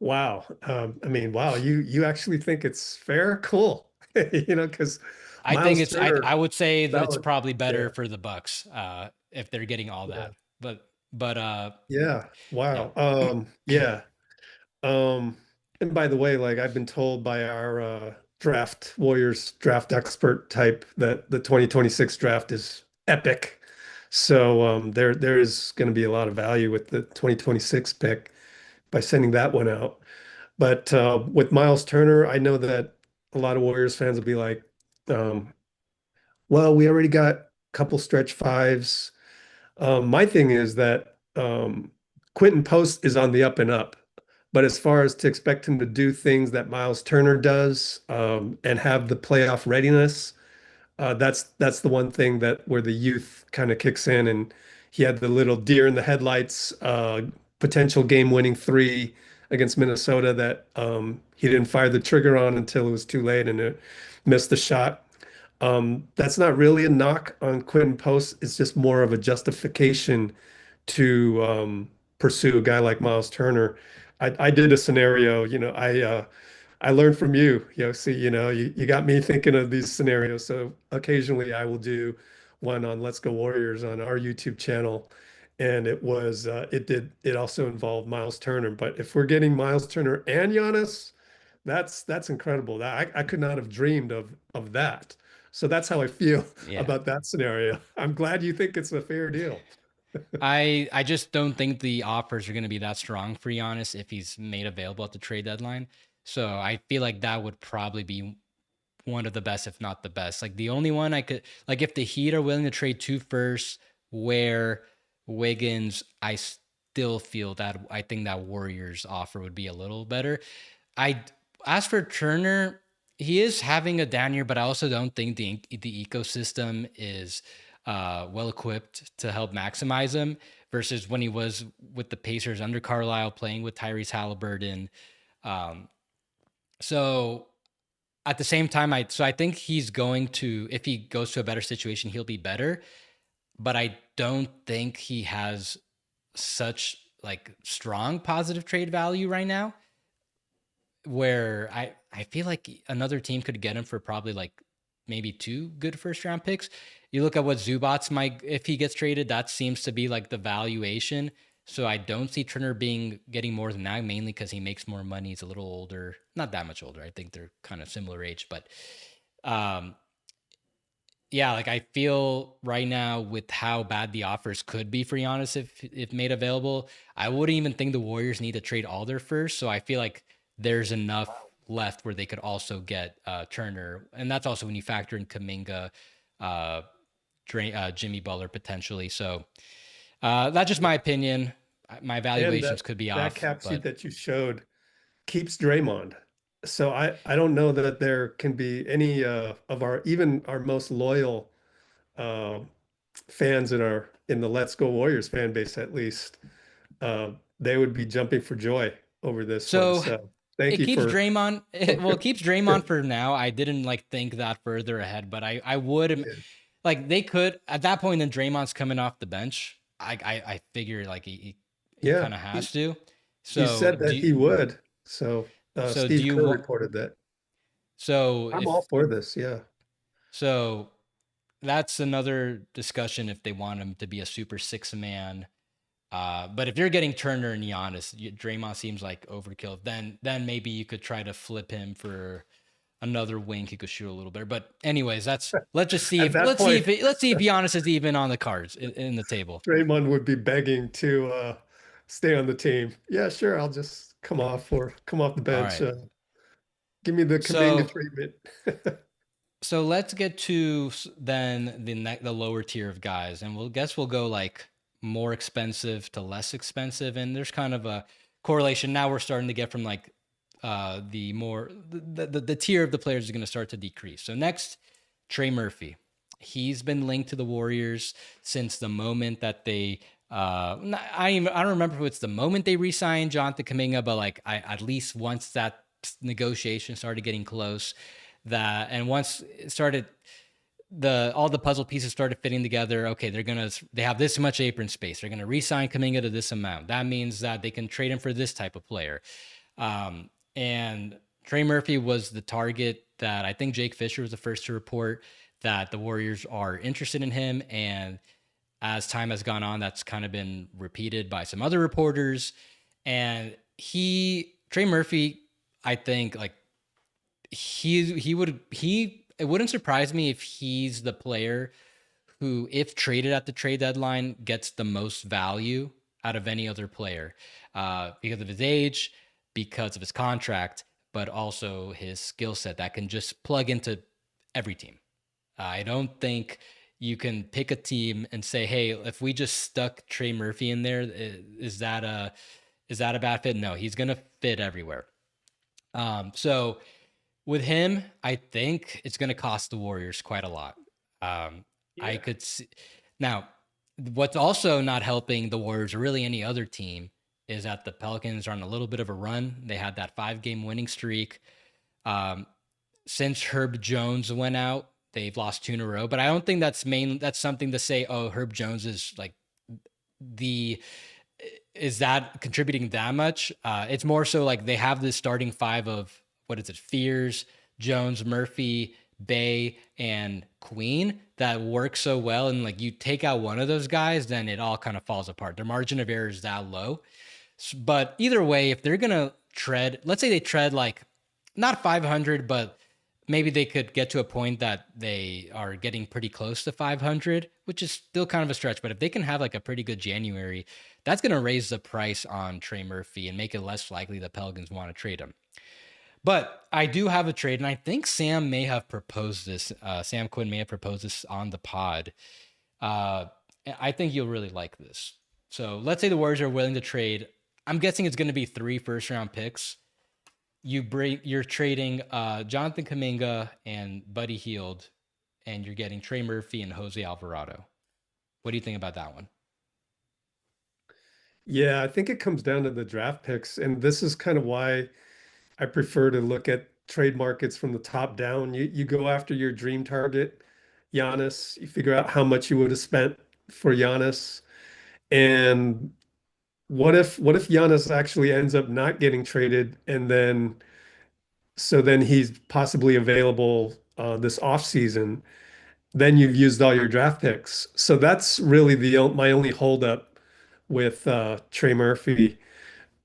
Speaker 2: Wow. I mean, wow, you actually think it's fair? Cool. Because
Speaker 1: I think
Speaker 2: Miles
Speaker 1: it's I
Speaker 2: Turner,
Speaker 1: would say that
Speaker 2: that
Speaker 1: it's
Speaker 2: would,
Speaker 1: probably better
Speaker 2: yeah,
Speaker 1: for the Bucks if they're getting all
Speaker 2: yeah,
Speaker 1: that. But
Speaker 2: yeah.
Speaker 1: yeah.
Speaker 2: Wow. Yeah. Um, and by the way, like I've been told by our draft Warriors draft expert type that the 2026 draft is epic. So there is going to be a lot of value with the 2026 pick by sending that one out. But with Miles Turner, I know that a lot of Warriors fans will be like, um, well, we already got a couple stretch fives. My thing is that Quentin Post is on the up and up. But as far as to expect him to do things that Miles Turner does and have the playoff readiness, that's the one thing that where the youth kind of kicks in, and he had the little deer in the headlights potential game-winning three against Minnesota that he didn't fire the trigger on until it was too late and it missed the shot. That's not really a knock on Quentin Post. It's just more of a justification to pursue a guy like Miles Turner. I did a scenario, I learned from you, see, you got me thinking of these scenarios. So occasionally I will do one on Let's Go Warriors on our YouTube channel. And it also involved Miles Turner. But if we're getting Miles Turner and Giannis, that's incredible. I could not have dreamed of that. So that's how I feel
Speaker 1: Yeah.
Speaker 2: about that scenario. I'm glad you think it's a fair deal.
Speaker 1: I just don't think the offers are going to be that strong for Giannis if he's made available at the trade deadline. So I feel like that would probably be one of the best, if not the best. Like the only one I could like if the Heat are willing to trade 2 firsts, where Wiggins, I still feel that I think that Warriors offer would be a little better. I As for Turner, he is having a down year, but I also don't think the ecosystem is well equipped to help maximize him versus when he was with the Pacers under Carlisle playing with Tyrese Halliburton. Um, so at the same time, I think he's going to, if he goes to a better situation, he'll be better. But I don't think he has such like strong positive trade value right now, where I feel like another team could get him for probably like maybe 2 good first round picks. You look at what Zubats might, if he gets traded, that seems to be like the valuation. So I don't see Turner getting more than that, mainly because he makes more money. He's a little older, not that much older. I think they're kind of similar age, but um, yeah, like I feel right now with how bad the offers could be for Giannis if made available, I wouldn't even think the Warriors need to trade all their first. So I feel like there's enough left where they could also get Turner, and that's also when you factor in Kuminga, uh, Jimmy Butler potentially. So that's just my opinion. My
Speaker 2: And
Speaker 1: valuations could be
Speaker 2: that
Speaker 1: off,
Speaker 2: cap sheet
Speaker 1: but
Speaker 2: that you showed keeps Draymond. So I don't know that there can be any of our even our most loyal uh, fans in the Let's Go Warriors fan base at least, they would be jumping for joy over this one.
Speaker 1: so
Speaker 2: So thank
Speaker 1: it
Speaker 2: you
Speaker 1: keeps
Speaker 2: for
Speaker 1: Draymond. Well, it keeps Draymond for now. I didn't like think that further ahead, but I would
Speaker 2: yeah.
Speaker 1: like they could at that point. Then Draymond's coming off the bench. I figure like he
Speaker 2: Yeah,
Speaker 1: kind of has to.
Speaker 2: he
Speaker 1: So
Speaker 2: said that he would. So
Speaker 1: do
Speaker 2: Steve
Speaker 1: you
Speaker 2: Kerr
Speaker 1: want
Speaker 2: reported that.
Speaker 1: so
Speaker 2: I'm all
Speaker 1: if
Speaker 2: for this. Yeah.
Speaker 1: so that's another discussion if they want him to be a super six man. But if you're getting Turner and Giannis, Draymond seems like overkill. Then maybe you could try to flip him for another wing he could shoot a little better. But anyways, that's
Speaker 2: At that point,
Speaker 1: let's see if Giannis is even on the cards in the table.
Speaker 2: Draymond would be begging to stay on the team. Yeah, sure. I'll just come off the
Speaker 1: All
Speaker 2: bench.
Speaker 1: right.
Speaker 2: Give me the Kuminga
Speaker 1: So
Speaker 2: treatment.
Speaker 1: let's get to then the lower tier of guys, and we'll go like more expensive to less expensive, and there's kind of a correlation. Now we're starting to get from like the more the tier of the players is going to start to decrease. So next, Trey Murphy. He's been linked to the Warriors since the moment that they I don't remember if it's the moment they re-signed Jonathan Kuminga, but like at least once that negotiation started getting close, that and once it started all the puzzle pieces started fitting together. Okay, they have this much apron space. They're gonna re-sign Kuminga to this amount. That means that they can trade him for this type of player. And Trey Murphy was the target that I think Jake Fisher was the first to report that the Warriors are interested in him. And as time has gone on, that's kind of been repeated by some other reporters. And Trey Murphy, I think like it wouldn't surprise me if he's the player who, if traded at the trade deadline, gets the most value out of any other player because of his age, because of his contract, but also his skill set that can just plug into every team. I don't think you can pick a team and say, "Hey, if we just stuck Trey Murphy in there, is that a bad fit?" No, he's gonna fit everywhere. So with him, I think it's going to cost the Warriors quite a lot. I
Speaker 2: Yeah.
Speaker 1: could see now. What's also not helping the Warriors or really any other team is that the Pelicans are on a little bit of a run. They had that 5-game winning streak. Um, since Herb Jones went out, they've lost 2 in a row. But I don't think that's something to say, oh, Herb Jones is like the is that contributing that much? It's more so like they have this starting five of what is it? Fears, Jones, Murphy, Bay, and Queen that work so well. And like you take out one of those guys, then it all kind of falls apart. Their margin of error is that low. But either way, if they're gonna tread, let's say they tread like not 500, but maybe they could get to a point that they are getting pretty close to 500, which is still kind of a stretch. But if they can have like a pretty good January, that's going to raise the price on Trey Murphy and make it less likely the Pelicans want to trade him. But I do have a trade, and I think Sam may have proposed this. Sam Quinn may have proposed this on the pod. Uh, I think you'll really like this. So let's say the Warriors are willing to trade. I'm guessing it's going to be 3 first-round picks. You're trading Jonathan Kuminga and Buddy Hield, and you're getting Trey Murphy and Jose Alvarado. What do you think about that one?
Speaker 2: Yeah, I think it comes down to the draft picks, and this is kind of why I prefer to look at trade markets from the top down. You go after your dream target, Giannis. You figure out how much you would have spent for Giannis, and what if Giannis actually ends up not getting traded, and then he's possibly available this offseason. Then you've used all your draft picks. So that's really my only holdup with Trey Murphy.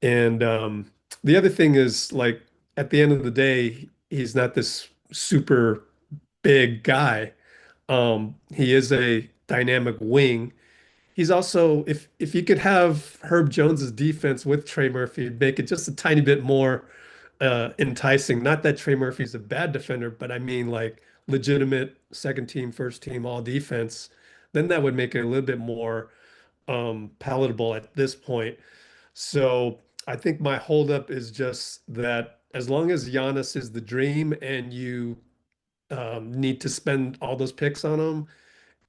Speaker 2: And the other thing is, like, at the end of the day, he's not this super big guy. He is a dynamic wing. He's also, if you could have Herb Jones's defense with Trey Murphy, make it just a tiny bit more enticing. Not that Trey Murphy's a bad defender, but I mean like legitimate second team, first team, all defense. Then that would make it a little bit more palatable at this point. So I think my holdup is just that as long as Giannis is the dream and you need to spend all those picks on him,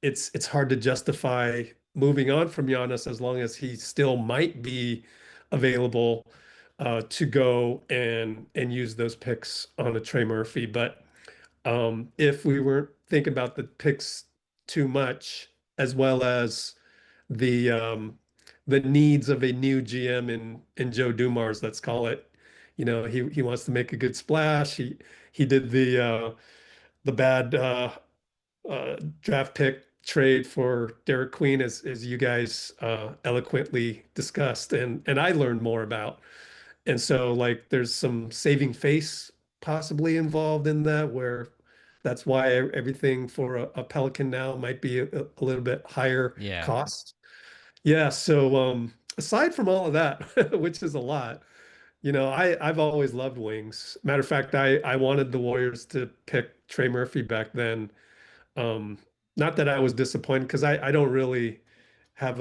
Speaker 2: it's hard to justify moving on from Giannis as long as he still might be available to go and use those picks on a Trey Murphy. But if we weren't thinking about the picks too much, as well as the needs of a new GM in Joe Dumars, let's call it. He wants to make a good splash. He did the bad draft pick trade for Derek Queen, as you guys eloquently discussed, and I learned more about. And so, like, there's some saving face possibly involved in that, where that's why everything for a Pelican now might be a little bit higher
Speaker 1: Yeah.
Speaker 2: cost. Yeah. So, aside from all of that, which is a lot, I've always loved wings. Matter of fact, I wanted the Warriors to pick Trey Murphy back then. Um, Not that I was disappointed because I don't really have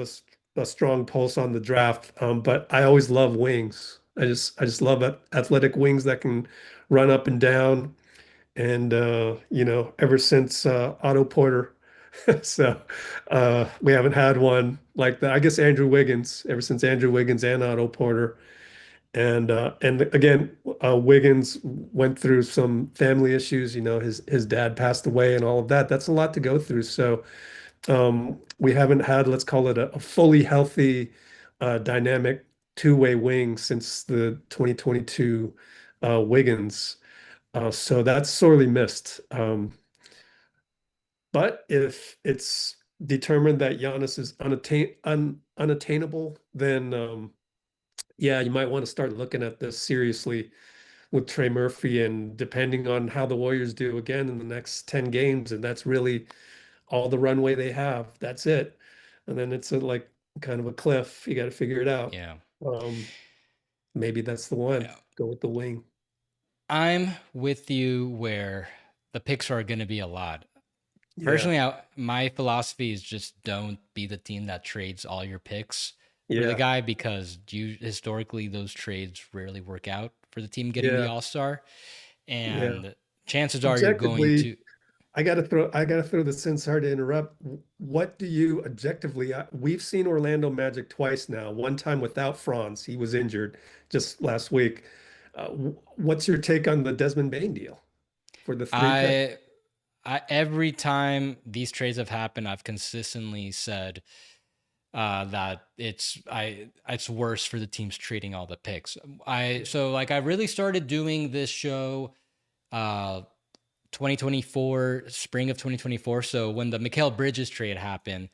Speaker 2: a strong pulse on the draft, but I always love wings. I just love athletic wings that can run up and down, and ever since Otto Porter, so we haven't had one like that. I guess Andrew Wiggins, ever since Andrew Wiggins and Otto Porter. And again, Wiggins went through some family issues. His dad passed away and all of that. That's a lot to go through. So we haven't had, let's call it a fully healthy, dynamic two-way wing since the 2022 Wiggins. So that's sorely missed. But if it's determined that Giannis is unattainable, then yeah, you might want to start looking at this seriously with Trey Murphy, and depending on how the Warriors do again in the next 10 games, and that's really all the runway they have. That's it. And then it's like kind of a cliff. You got to figure it out.
Speaker 1: Yeah.
Speaker 2: Um, Maybe that's the one.
Speaker 1: Yeah.
Speaker 2: Go with the wing.
Speaker 1: I'm with you where the picks are going to be a lot.
Speaker 2: Yeah.
Speaker 1: Personally, my philosophy is just don't be the team that trades all your picks for the
Speaker 2: Yeah.
Speaker 1: guy, because historically those trades rarely work out for the team getting the
Speaker 2: Yeah.
Speaker 1: All-Star.
Speaker 2: Yeah.
Speaker 1: And chances are you're going
Speaker 2: Objectively,
Speaker 1: to,
Speaker 2: I gotta throw this in. Sorry to interrupt. What do you objectively? We've seen Orlando Magic twice now. One time without Franz, he was injured just last week. What's your take on the Desmond Bain deal for the three pick?
Speaker 1: I, every time these trades have happened, I've consistently said that it's worse for the teams trading all the picks. I really started doing this show uh 2024, spring of 2024. So when the Mikal Bridges trade happened,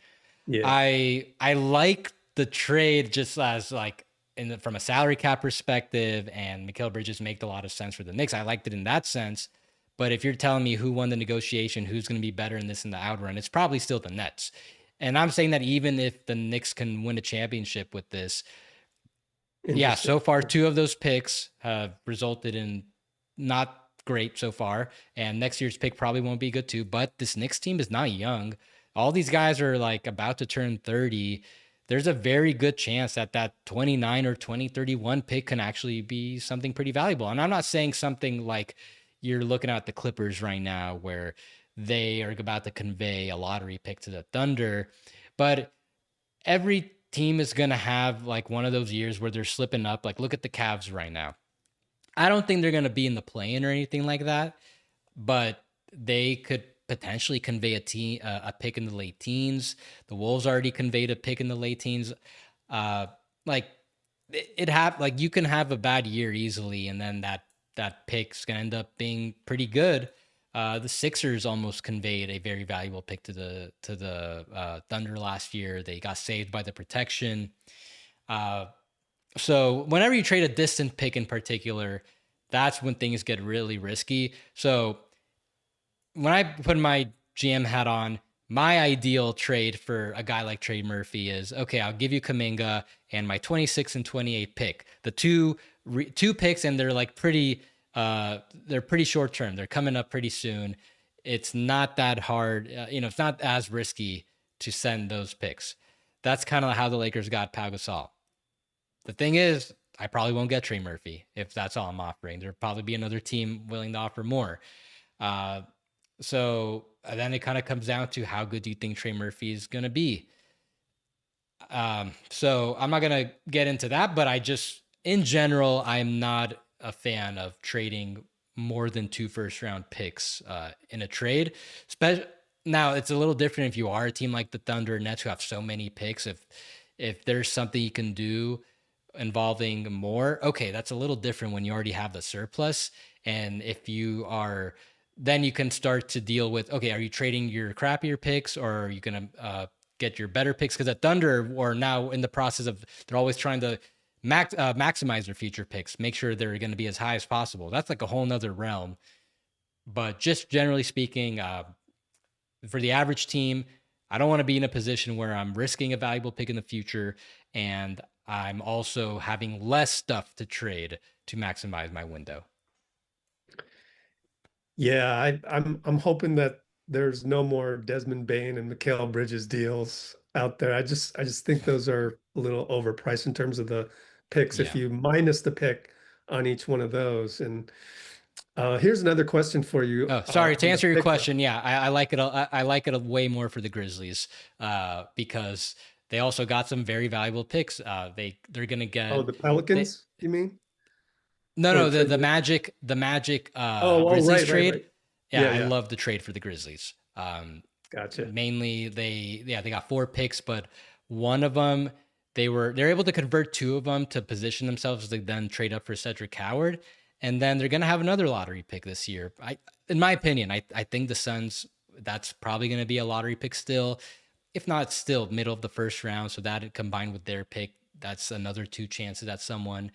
Speaker 2: Yeah,
Speaker 1: I like the trade just as like from a salary cap perspective, and Mikal Bridges made a lot of sense for the Knicks. I liked it in that sense. But if you're telling me who won the negotiation, who's going to be better in this in the outrun, it's probably still the Nets. And I'm saying that even if the Knicks can win a championship with this, yeah,
Speaker 2: interesting.
Speaker 1: so far 2 of those picks have resulted in not great so far, and next year's pick probably won't be good too. But this Knicks team is not young. All these guys are like about to turn 30. There's a very good chance that that 29 or 2031 pick can actually be something pretty valuable. And I'm not saying something like you're looking at the Clippers right now where they are about to convey a lottery pick to the Thunder, but every team is going to have like one of those years where they're slipping up. Like look at the Cavs right now. I don't think they're going to be in the play-in or anything like that, but they could potentially convey a pick in the late teens. The Wolves already conveyed a pick in the late teens. Uh, like like you can have a bad year easily, and then that pick's gonna end up being pretty good. The Sixers almost conveyed a very valuable pick to the Thunder last year. They got saved by the protection. Uh, so whenever you trade a distant pick in particular, that's when things get really risky. So when I put my GM hat on, my ideal trade for a guy like Trey Murphy is okay. I'll give you Kuminga and my 26 and 28 pick. The two picks, and they're like they're pretty short term. They're coming up pretty soon. It's not that hard. It's not as risky to send those picks. That's kind of how the Lakers got Pau Gasol. The thing is, I probably won't get Trey Murphy if that's all I'm offering. There'll probably be another team willing to offer more. So then it kind of comes down to how good do you think Trey Murphy is going to be? So I'm not going to get into that, but in general, I'm not a fan of trading more than 2 first-round picks in a trade. Now, it's a little different if you are a team like the Thunder and Nets who have so many picks. If there's something you can do involving more, okay, that's a little different when you already have the surplus. And if you are, then you can start to deal with, okay, are you trading your crappier picks or are you going to get your better picks? Because at Thunder are now in the process of, they're always trying to maximize their future picks, make sure they're going to be as high as possible. That's like a whole nother realm. But just generally speaking, for the average team, I don't want to be in a position where I'm risking a valuable pick in the future and I'm also having less stuff to trade to maximize my window.
Speaker 2: Yeah, I'm hoping that there's no more Desmond Bain and Mikal Bridges deals out there. I just think those are a little overpriced in terms of the picks. If
Speaker 1: Yeah.
Speaker 2: you minus the pick on each one of those, and here's another question for you
Speaker 1: Oh, sorry. To
Speaker 2: on the
Speaker 1: answer your
Speaker 2: pickup.
Speaker 1: question, yeah, I like it. I like it way more for the Grizzlies because they also got some very valuable picks. They're gonna
Speaker 2: Oh,
Speaker 1: get
Speaker 2: the
Speaker 1: they
Speaker 2: Pelicans, you mean? Or
Speaker 1: no,
Speaker 2: Trey
Speaker 1: the
Speaker 2: Murphy?
Speaker 1: Magic
Speaker 2: Oh,
Speaker 1: Grizzlies
Speaker 2: right.
Speaker 1: trade. Yeah,
Speaker 2: Yeah,
Speaker 1: I
Speaker 2: yeah.
Speaker 1: love the trade for the Grizzlies.
Speaker 2: Gotcha.
Speaker 1: Mainly they got 4 picks, but one of them they're able to convert 2 of them to position themselves to then trade up for Cedric Howard, and then they're gonna have another lottery pick this year. In my opinion, I think the Suns, that's probably gonna be a lottery pick still, if not still middle of the first round. So that combined with their pick, that's another 2 chances at someone.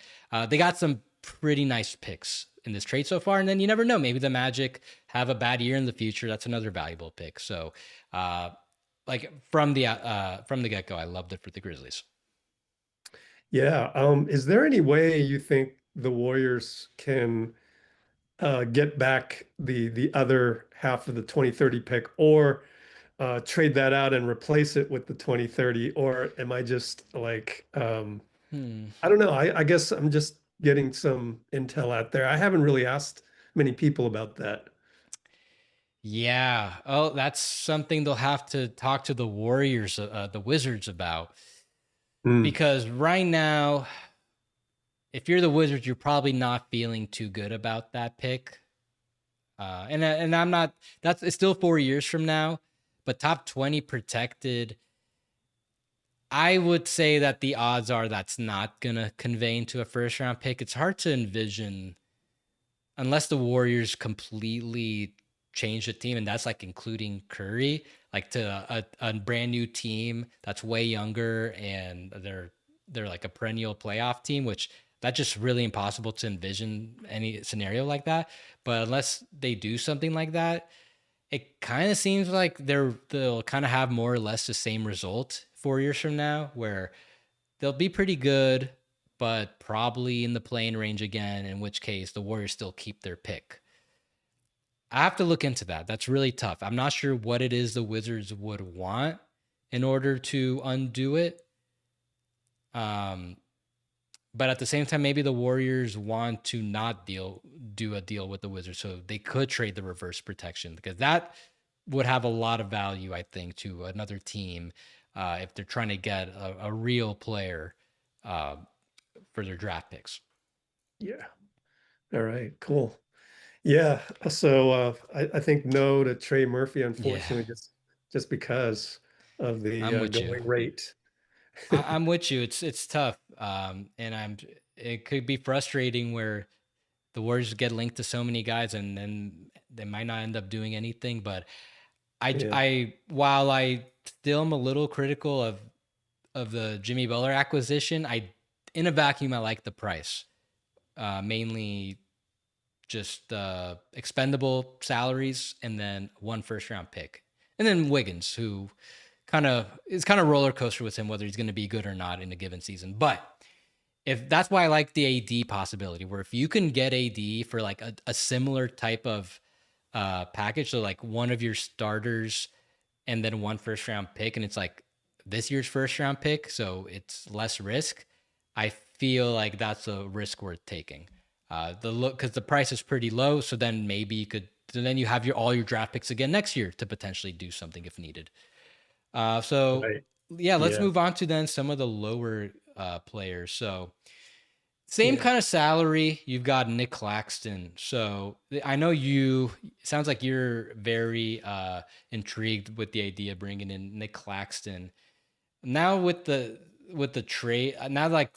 Speaker 1: They got some pretty nice picks in this trade so far, and then you never know. Maybe the Magic have a bad year in the future. That's another valuable pick. So, like from the get go, I loved it for the Grizzlies.
Speaker 2: Yeah. Is there any way you think the Warriors can get back the other half of the 2030 pick, or trade that out and replace it with the 2030? Or am I just like,
Speaker 1: Hmm.
Speaker 2: I don't know. I guess I'm just getting some intel out there. I haven't really asked many people about that.
Speaker 1: Yeah. Oh, that's something they'll have to talk to the Warriors, the Wizards about,
Speaker 2: Hmm.
Speaker 1: because right now, if you're the Wizards, you're probably not feeling too good about that pick. And I'm not. It's still 4 years from now, but top 20 protected. I would say that the odds are that's not gonna convey into a first round pick. It's hard to envision unless the Warriors completely change the team, and that's like including Curry, like to a brand new team that's way younger and they're like a perennial playoff team, which that's just really impossible to envision any scenario like that. But unless they do something like that, it kind of seems like they'll kind of have more or less the same result 4 years from now, where they'll be pretty good, but probably in the playing range again, in which case the Warriors still keep their pick. I have to look into that. That's really tough. I'm not sure what it is the Wizards would want in order to undo it. Um, but at the same time, maybe the Warriors want to not do a deal with the Wizards, so they could trade the reverse protection, because that would have a lot of value, I think, to another team if they're trying to get a real player uh, for their draft picks.
Speaker 2: Yeah. All right. Cool. Yeah. So I think no to Trey Murphy,
Speaker 1: Yeah,
Speaker 2: unfortunately, just because of the
Speaker 1: I'm with you.
Speaker 2: going rate.
Speaker 1: I'm with you. It's tough, and I'm. It could be frustrating where the Warriors get linked to so many guys, and then they might not end up doing anything. But
Speaker 2: Yeah.
Speaker 1: while I still am a little critical of the Jimmy Butler acquisition, in a vacuum I like the price, mainly just expendable salaries and then one first round pick, and then Wiggins, who it's kind of roller coaster with him whether he's going to be good or not in a given season. But if that's why I like the AD possibility, where if you can get AD for like a similar type of package, so like one of your starters and then one first round pick, and it's like this year's first round pick, so it's less risk. I feel like that's a risk worth taking. The look, because the price is pretty low, so then maybe you could. So then you have all your draft picks again next year to potentially do something if needed. So
Speaker 2: Right.
Speaker 1: yeah, let's
Speaker 2: Yeah.
Speaker 1: move on to then some of the lower players. So same
Speaker 2: Yeah.
Speaker 1: kind of salary. You've got Nic Claxton. So I know you. Sounds like you're very intrigued with the idea of bringing in Nic Claxton. Now with the trade, now like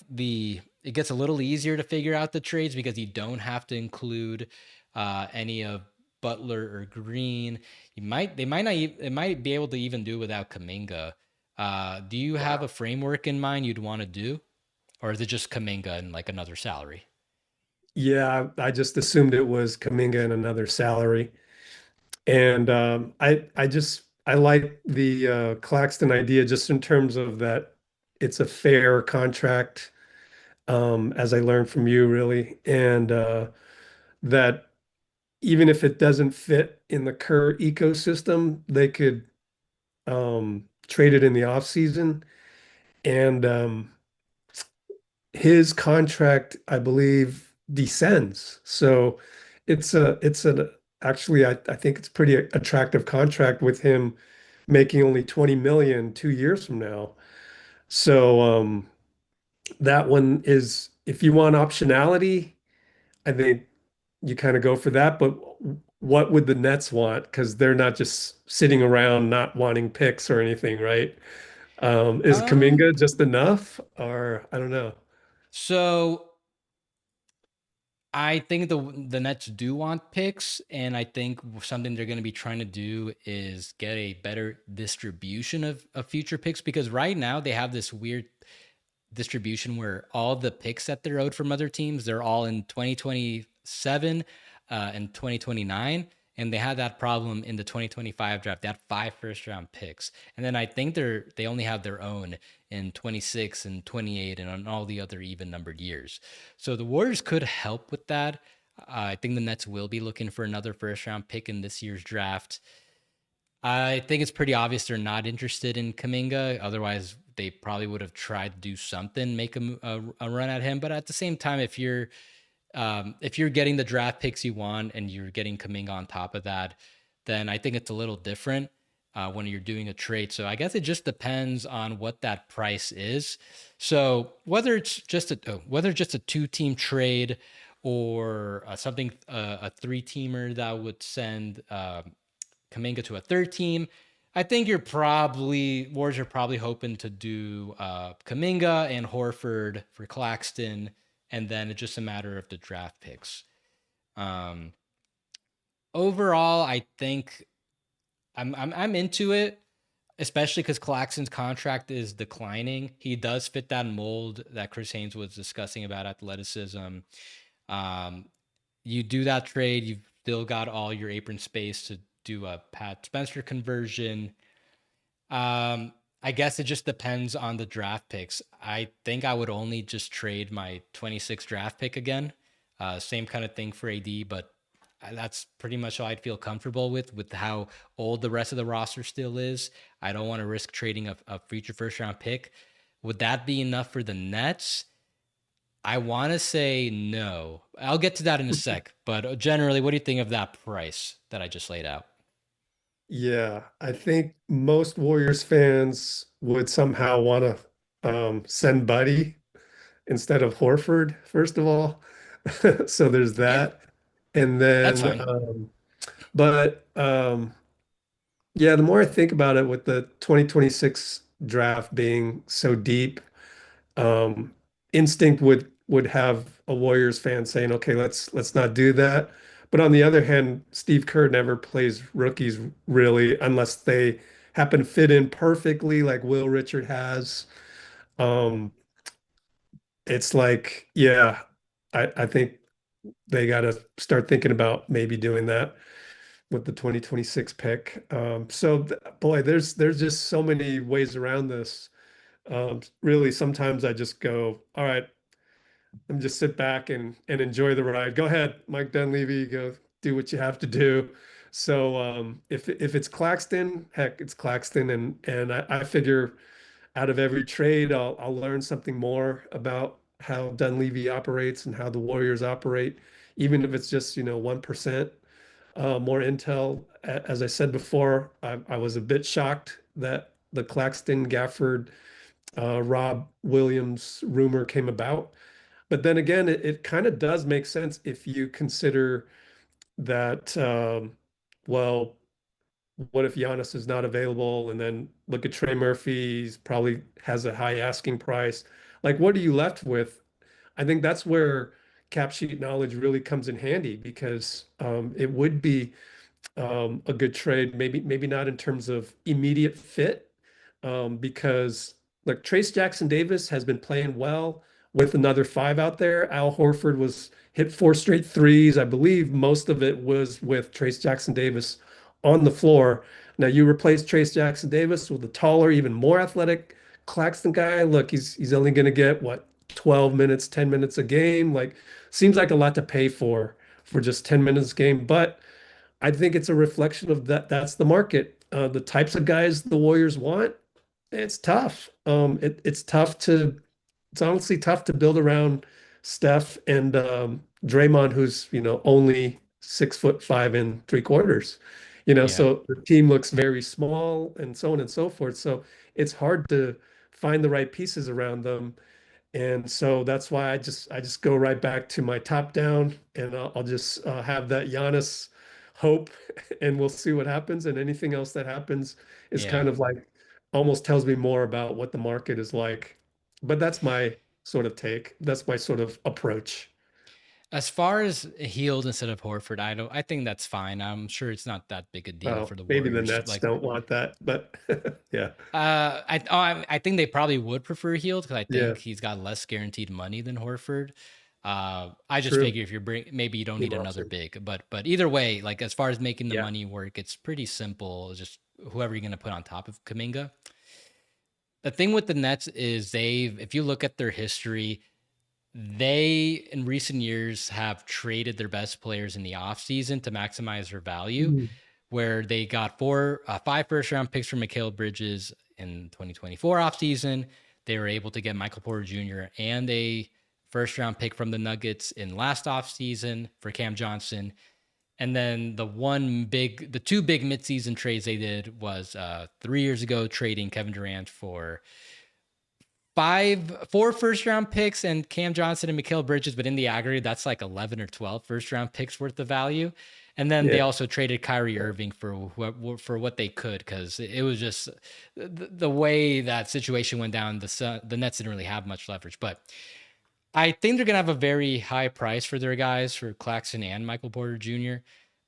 Speaker 1: it gets a little easier to figure out the trades because you don't have to include any of Butler or Green. They might not it might be able to even do without Kuminga. Do you have a
Speaker 2: Wow.
Speaker 1: framework in mind you'd want to do, or is it just Kuminga and like another salary?
Speaker 2: Yeah. I just assumed it was Kuminga and another salary. And I like the Claxton idea just in terms of that it's a fair contract, as I learned from you, really. And that even if it doesn't fit in the Kerr ecosystem, they could trade it in the off season. And his contract, I believe, descends. So it's an actually I think it's pretty attractive contract with him making only 20 million 2 years from now. So that one is if you want optionality, I think you kind of go for that. But what would the Nets want? Because they're not just sitting around not wanting picks or anything, right? Is
Speaker 1: Um,
Speaker 2: Kuminga just enough? Or I don't know.
Speaker 1: so I think the Nets do want picks, and I think something they're going to be trying to do is get a better distribution of future picks, because right now they have this weird distribution where all the picks that they're owed from other teams, they're all in 2027 and 2029. And they had that problem in the 2025 draft. They had 5 first round picks. And then I think they only have their own in 26 and 28 and on all the other even numbered years. So the Warriors could help with that. I think the Nets will be looking for another first round pick in this year's draft. I think it's pretty obvious they're not interested in Kuminga. Otherwise, they probably would have tried to do something, make a run at him. But at the same time, if you're getting the draft picks you want and you're getting Kuminga on top of that, then I think it's a little different when you're doing a trade. So I guess it just depends on what that price is. So whether it's just a 2 team trade or something a 3 teamer that would send Kuminga to a third team. I think Warriors are probably hoping to do Kuminga and Horford for Claxton, and then it's just a matter of the draft picks. Um, Overall, I think I'm into it, especially because Claxton's contract is declining. He does fit that mold that Chris Haynes was discussing about athleticism. Um, you do that trade, you've still got all your apron space to do a Pat Spencer conversion. Um, I guess it just depends on the draft picks. I think I would only just trade my 26 draft pick again. Same kind of thing for AD, but that's pretty much all I'd feel comfortable with how old the rest of the roster still is. I don't want to risk trading a future first round pick. Would that be enough for the Nets? I want to say no. I'll get to that in a sec, but generally, what do you think of that price that I just laid out?
Speaker 2: Yeah, I think most Warriors fans would somehow want to send Buddy instead of Horford, first of all. So there's
Speaker 1: Yeah,
Speaker 2: that. And
Speaker 1: that's
Speaker 2: then,
Speaker 1: fine.
Speaker 2: but yeah, the more I think about it with the 2026 draft being so deep, um, instinct would have a Warriors fan saying, "Okay, let's not do that." But on the other hand, Steve Kerr never plays rookies really unless they happen to fit in perfectly, like Will Richard has. Um, it's like, yeah, I think they got to start thinking about maybe doing that with the 2026 pick. Boy, there's just so many ways around this. Really, sometimes I just go, all right, and just sit back and enjoy the ride. Go ahead, Mike Dunleavy, go do what you have to do. So if it's Claxton, heck, it's Claxton, and I figure out of every trade, I'll learn something more about how Dunleavy operates and how the Warriors operate, even if it's just 1% more intel. As I said before, I was a bit shocked that the Claxton Gafford Rob Williams rumor came about. But then again, it kind of does make sense if you consider that, well, what if Giannis is not available? And then look at Trey Murphy, he's probably has a high asking price. Like, what are you left with? I think that's where cap sheet knowledge really comes in handy because it would be a good trade. Maybe not in terms of immediate fit, because like Trace Jackson Davis has been playing well with another five out there. Al Horford was hit four straight threes. I believe most of it was with Trace Jackson Davis on the floor. Now you replace Trace Jackson Davis with a taller, even more athletic Claxton guy. Look, he's only going to get what 12 minutes, 10 minutes a game. Like seems like a lot to pay for just 10 minutes a game, but I think it's a reflection of that. That's the market. The types of guys the Warriors want. It's tough. It's tough to. It's honestly tough to build around Steph and Draymond, who's only 6'5" and 3/4.
Speaker 1: Yeah.
Speaker 2: So the team looks very small and so on and so forth. So it's hard to find the right pieces around them. And so that's why I just go right back to my top down, and I'll just have that Giannis hope, and we'll see what happens. And anything else that happens is
Speaker 1: Yeah.
Speaker 2: kind of like almost tells me more about what the market is like. But that's my sort of take. That's my sort of approach.
Speaker 1: As far as healed instead of Horford, I think that's fine. I'm sure it's not that big a deal for
Speaker 2: Well,
Speaker 1: the
Speaker 2: maybe the
Speaker 1: Warriors.
Speaker 2: Nets
Speaker 1: Like,
Speaker 2: don't want that, but yeah,
Speaker 1: I think they probably would prefer healed because I
Speaker 2: yeah,
Speaker 1: think he's got less guaranteed money than Horford. I just
Speaker 2: true.
Speaker 1: figure if you're maybe you don't
Speaker 2: Team
Speaker 1: need another
Speaker 2: option.
Speaker 1: big, but either way, like as far as making the
Speaker 2: Yeah.
Speaker 1: money work, it's pretty simple. It's just whoever you're gonna put on top of Kuminga. The thing with the Nets is if you look at their history, they in recent years have traded their best players in the offseason to maximize their value,
Speaker 2: Mhm.
Speaker 1: where they got five first round picks from Mikal Bridges in 2024 offseason. They were able to get Michael Porter Jr. and a first round pick from the Nuggets in last offseason for Cam Johnson. And then the two big midseason trades they did was 3 years ago, trading Kevin Durant for four first round picks and Cam Johnson and Mikal Bridges, but in the aggregate, that's like 11 or 12 first round picks worth of value. And then they
Speaker 2: Yeah.
Speaker 1: also traded Kyrie Irving for what they could because it was just the way that situation went down. The Nets didn't really have much leverage, but I think they're gonna have a very high price for their guys for Claxton and Michael Porter Jr.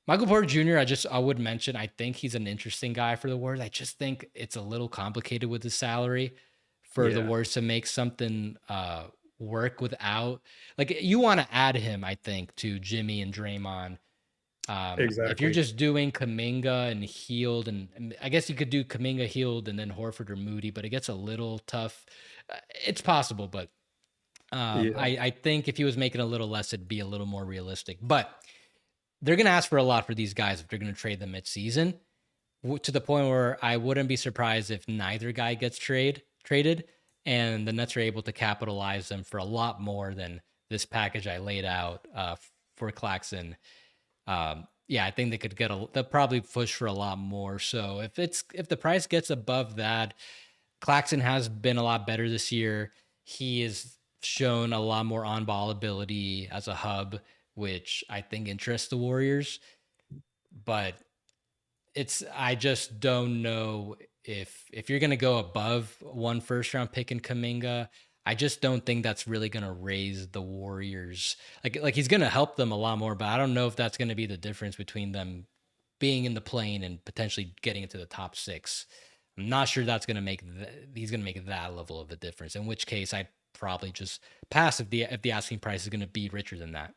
Speaker 1: Michael Porter Jr. I would mention I think he's an interesting guy for the Warriors. I just think it's a little complicated with his salary for the
Speaker 2: Yeah.
Speaker 1: Warriors to make something work without like you want to add him, I think, to Jimmy and Draymond If you're
Speaker 2: Exactly.
Speaker 1: just doing Kuminga and Healed, and I guess you could do Kuminga, Healed, and then Horford or Moody, but it gets a little tough. It's possible, but
Speaker 2: Yeah.
Speaker 1: I think if he was making a little less, it'd be a little more realistic. But they're going to ask for a lot for these guys if they're going to trade them mid-season, to the point where I wouldn't be surprised if neither guy gets traded, and the Nets are able to capitalize them for a lot more than this package I laid out for Claxton. Yeah, I think they could they'll probably push for a lot more. So if the price gets above that, Claxton has been a lot better this year. He has shown a lot more on ball ability as a hub, which I think interests the Warriors. But I just don't know if you're gonna go above one first round pick in Kuminga. I just don't think that's really gonna raise the Warriors. Like he's gonna help them a lot more, but I don't know if that's gonna be the difference between them being in the plane and potentially getting into the top six. I'm not sure that's gonna he's gonna make that level of a difference. In which case, I'd probably just pass if the asking price is gonna be richer than that.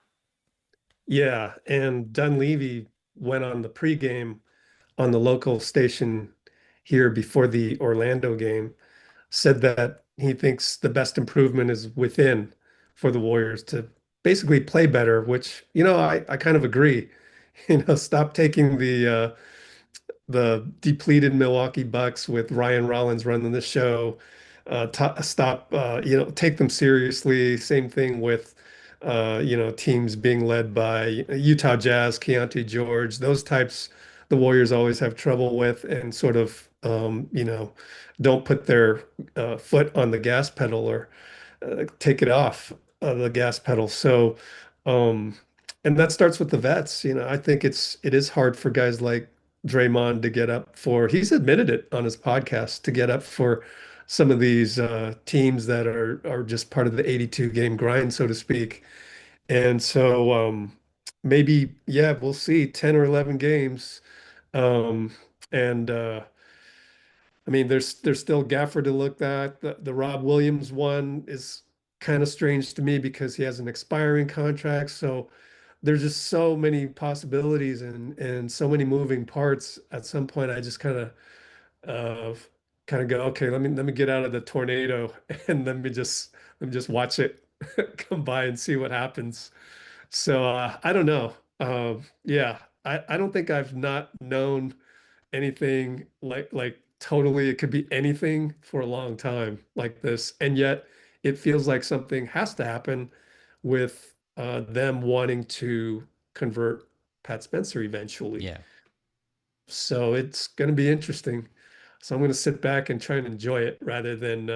Speaker 2: Yeah. And Dunleavy went on the pregame on the local station here before the Orlando game, said that he thinks the best improvement is within for the Warriors to basically play better, which, I kind of agree. Stop taking the depleted Milwaukee Bucks with Ryan Rollins running the show. Stop, take them seriously. Same thing with, teams being led by Utah Jazz, Keontae George, those types the Warriors always have trouble with and sort of, don't put their foot on the gas pedal or take it off the gas pedal. So, um, and that starts with the vets. I think it is hard for guys like Draymond to get up for. He's admitted it on his podcast to get up for some of these teams that are just part of the 82 game grind, so to speak. And so maybe, yeah, we'll see 10 or 11 games. Um, and I mean, there's still Gafford to look at. The Rob Williams one is kind of strange to me because he has an expiring contract. So there's just so many possibilities and so many moving parts. At some point, I just uh kind of go, okay, let me get out of the tornado and let me just watch it come by and see what happens. So I don't know. Yeah, I don't think I've not known anything like totally it could be anything for a long time like this, and yet it feels like something has to happen with them wanting to convert Pat Spencer eventually.
Speaker 1: Yeah.
Speaker 2: So it's going to be interesting. So I'm going to sit back and try and enjoy it rather than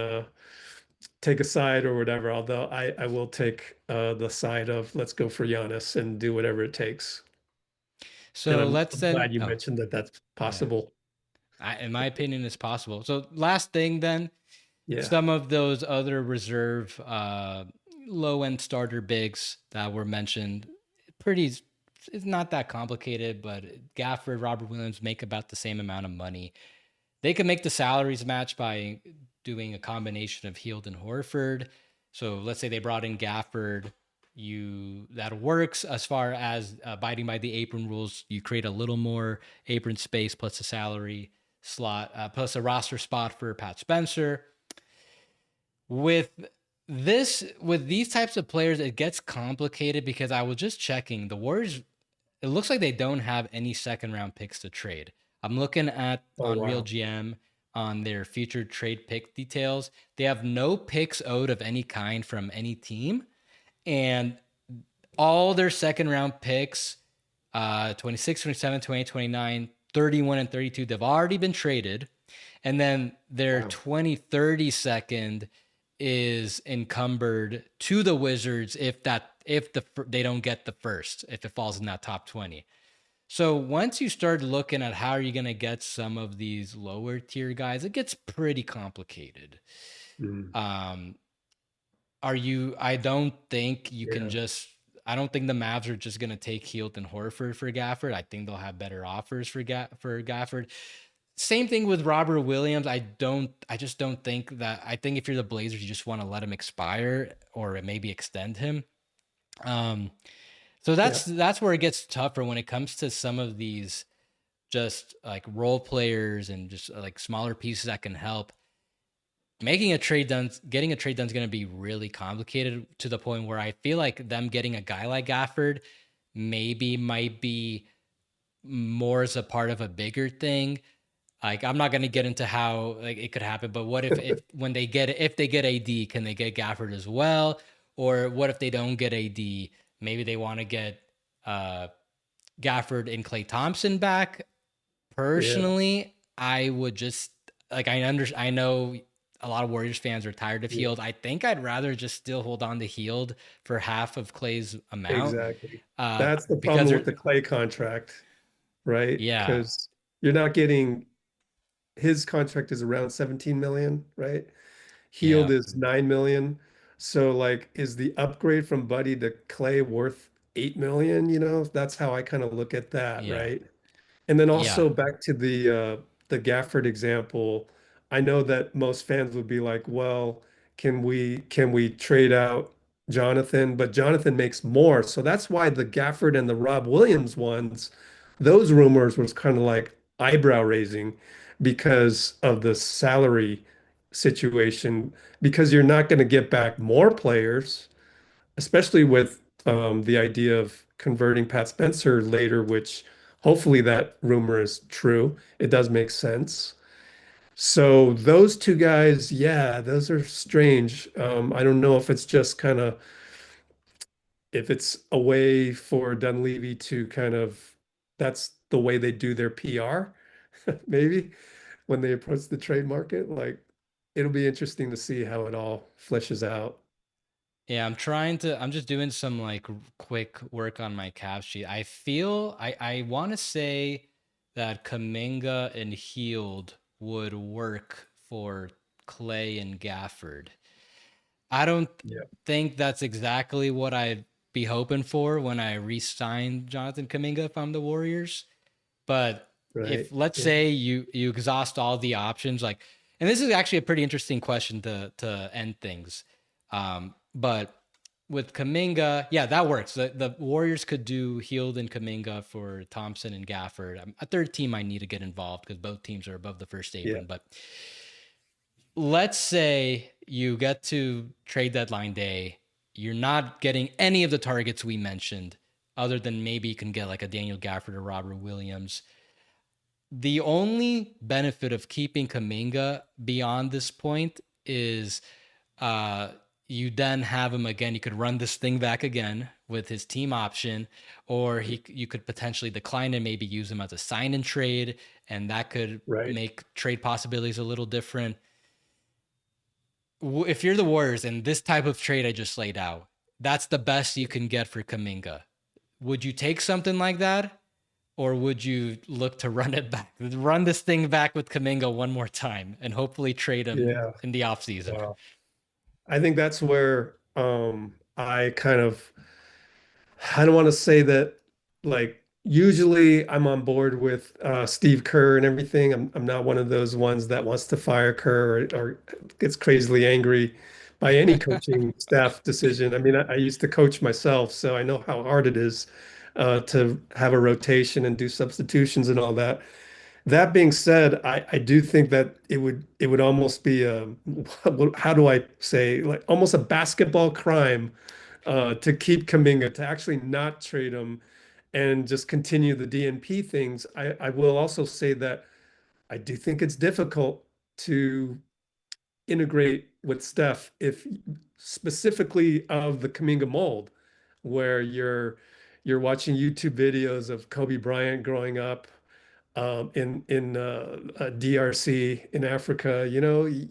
Speaker 2: take a side or whatever. Although I will take the side of let's go for Giannis and do whatever it takes. And
Speaker 1: So
Speaker 2: I'm
Speaker 1: let's then.
Speaker 2: glad you
Speaker 1: Oh,
Speaker 2: mentioned that that's
Speaker 1: yeah.
Speaker 2: possible.
Speaker 1: In my opinion, it's possible. So last thing then,
Speaker 2: Yeah.
Speaker 1: some of those other reserve low end starter bigs that were mentioned, pretty it's not that complicated, but Gafford, Robert Williams make about the same amount of money. They can make the salaries match by doing a combination of Heald and Horford. So let's say they brought in Gafford, that works as far as abiding by the apron rules. You create a little more apron space plus a salary slot plus a roster spot for Pat Spencer. With with these types of players, it gets complicated because I was just checking the Warriors. It looks like they don't have any second round picks to trade. I'm looking at
Speaker 2: Oh,
Speaker 1: on Real
Speaker 2: wow.
Speaker 1: GM on their future trade pick details. They have no picks owed of any kind from any team, and all their second round picks, 26, 27, 28, 29, 31, and 32, they've already been traded. And then their
Speaker 2: Wow.
Speaker 1: 2032 is encumbered to the Wizards if they don't get the first, if it falls in that top 20. So once you start looking at how are you going to get some of these lower tier guys, it gets pretty complicated.
Speaker 2: Mm,
Speaker 1: Um, I don't think you can
Speaker 2: yeah.
Speaker 1: just. I don't think the Mavs are just going to take Heald and Horford for Gafford. I think they'll have better offers for Gafford. Same thing with Robert Williams. I just don't think that. I think if you're the Blazers, you just want to let him expire or maybe extend him. Um, So
Speaker 2: Yeah.
Speaker 1: that's where it gets tougher when it comes to some of these just like role players and just like smaller pieces that can help. Making a trade done, getting a trade done is going to be really complicated to the point where I feel like them getting a guy like Gafford maybe might be more as a part of a bigger thing. Like I'm not going to get into how like it could happen, but what if when they get if they get AD, can they get Gafford as well? Or what if they don't get AD? Maybe they want to get uh, Gafford and Klay Thompson back.
Speaker 2: Yeah.
Speaker 1: Personally, I would just like I know a lot of Warriors fans are tired of
Speaker 2: Yeah.
Speaker 1: Healed. I think I'd rather just still hold on to Healed for half of Clay's amount,
Speaker 2: Exactly.
Speaker 1: uh,
Speaker 2: That's the
Speaker 1: because
Speaker 2: problem with
Speaker 1: they're
Speaker 2: the Clay contract, right?
Speaker 1: yeah,
Speaker 2: Because you're not getting his contract is around 17 million, right?
Speaker 1: yeah,
Speaker 2: Healed is 9 million. So like is the upgrade from Buddy to Clay worth 8 million? That's how I kind of look at that,
Speaker 1: yeah,
Speaker 2: right? And then
Speaker 1: yeah,
Speaker 2: also back to the Gafford example, I know that most fans would be like, well, can we trade out Jonathan? But Jonathan makes more. So that's why the Gafford and the Rob Williams ones, those rumors was kind of like eyebrow raising because of the salary situation, because you're not going to get back more players, especially with the idea of converting Pat Spencer later, which hopefully that rumor is true. It does make sense. So those two guys, yeah, those are strange. I don't know if it's just kind of if it's a way for Dunleavy to kind of that's the way they do their PR, maybe when they approach the trade market. Like it'll be interesting to see how it all fleshes out.
Speaker 1: yeah. I'm just doing some like quick work on my cap sheet. I feel I want to say that Kuminga and Healed would work for Clay and Gafford. I don't
Speaker 2: Yeah.
Speaker 1: think that's exactly what I'd be hoping for when I re-sign Jonathan Kuminga if I'm the Warriors. But
Speaker 2: Right.
Speaker 1: if let's
Speaker 2: Yeah.
Speaker 1: say you exhaust all the options, like, and this is actually a pretty interesting question to end things. But with Kuminga, yeah, that works. The Warriors could do Healed and Kuminga for Thompson and Gafford. A third team I need to get involved because both teams are above the first
Speaker 2: Yeah.
Speaker 1: apron. But let's say you get to trade deadline day, you're not getting any of the targets we mentioned, other than maybe you can get like a Daniel Gafford or Robert Williams. The only benefit of keeping Kaminga beyond this point is uh, you then have him again. You could run this thing back again with his team option, or you could potentially decline and maybe use him as a sign and trade, and that could
Speaker 2: Right.
Speaker 1: make trade possibilities a little different. If you're the Warriors and this type of trade I just laid out, that's the best you can get for Kaminga. Would you take something like that? Or would you look to run it back, run this thing back with Kaminga one more time and hopefully trade him
Speaker 2: Yeah.
Speaker 1: in the offseason?
Speaker 2: Wow. I think that's where I kind of I don't want to say that like usually I'm on board with Steve Kerr and everything. I'm not one of those ones that wants to fire Kerr or gets crazily angry by any coaching staff decision. I mean, I used to coach myself, so I know how hard it is to have a rotation and do substitutions and all that. That being said, I do think that it would almost be a how do I say like almost a basketball crime to keep Kuminga, to actually not trade him and just continue the DNP things. I will also say that I do think it's difficult to integrate with Steph if specifically of the Kuminga mold, where you're watching YouTube videos of Kobe Bryant growing up in DRC in Africa.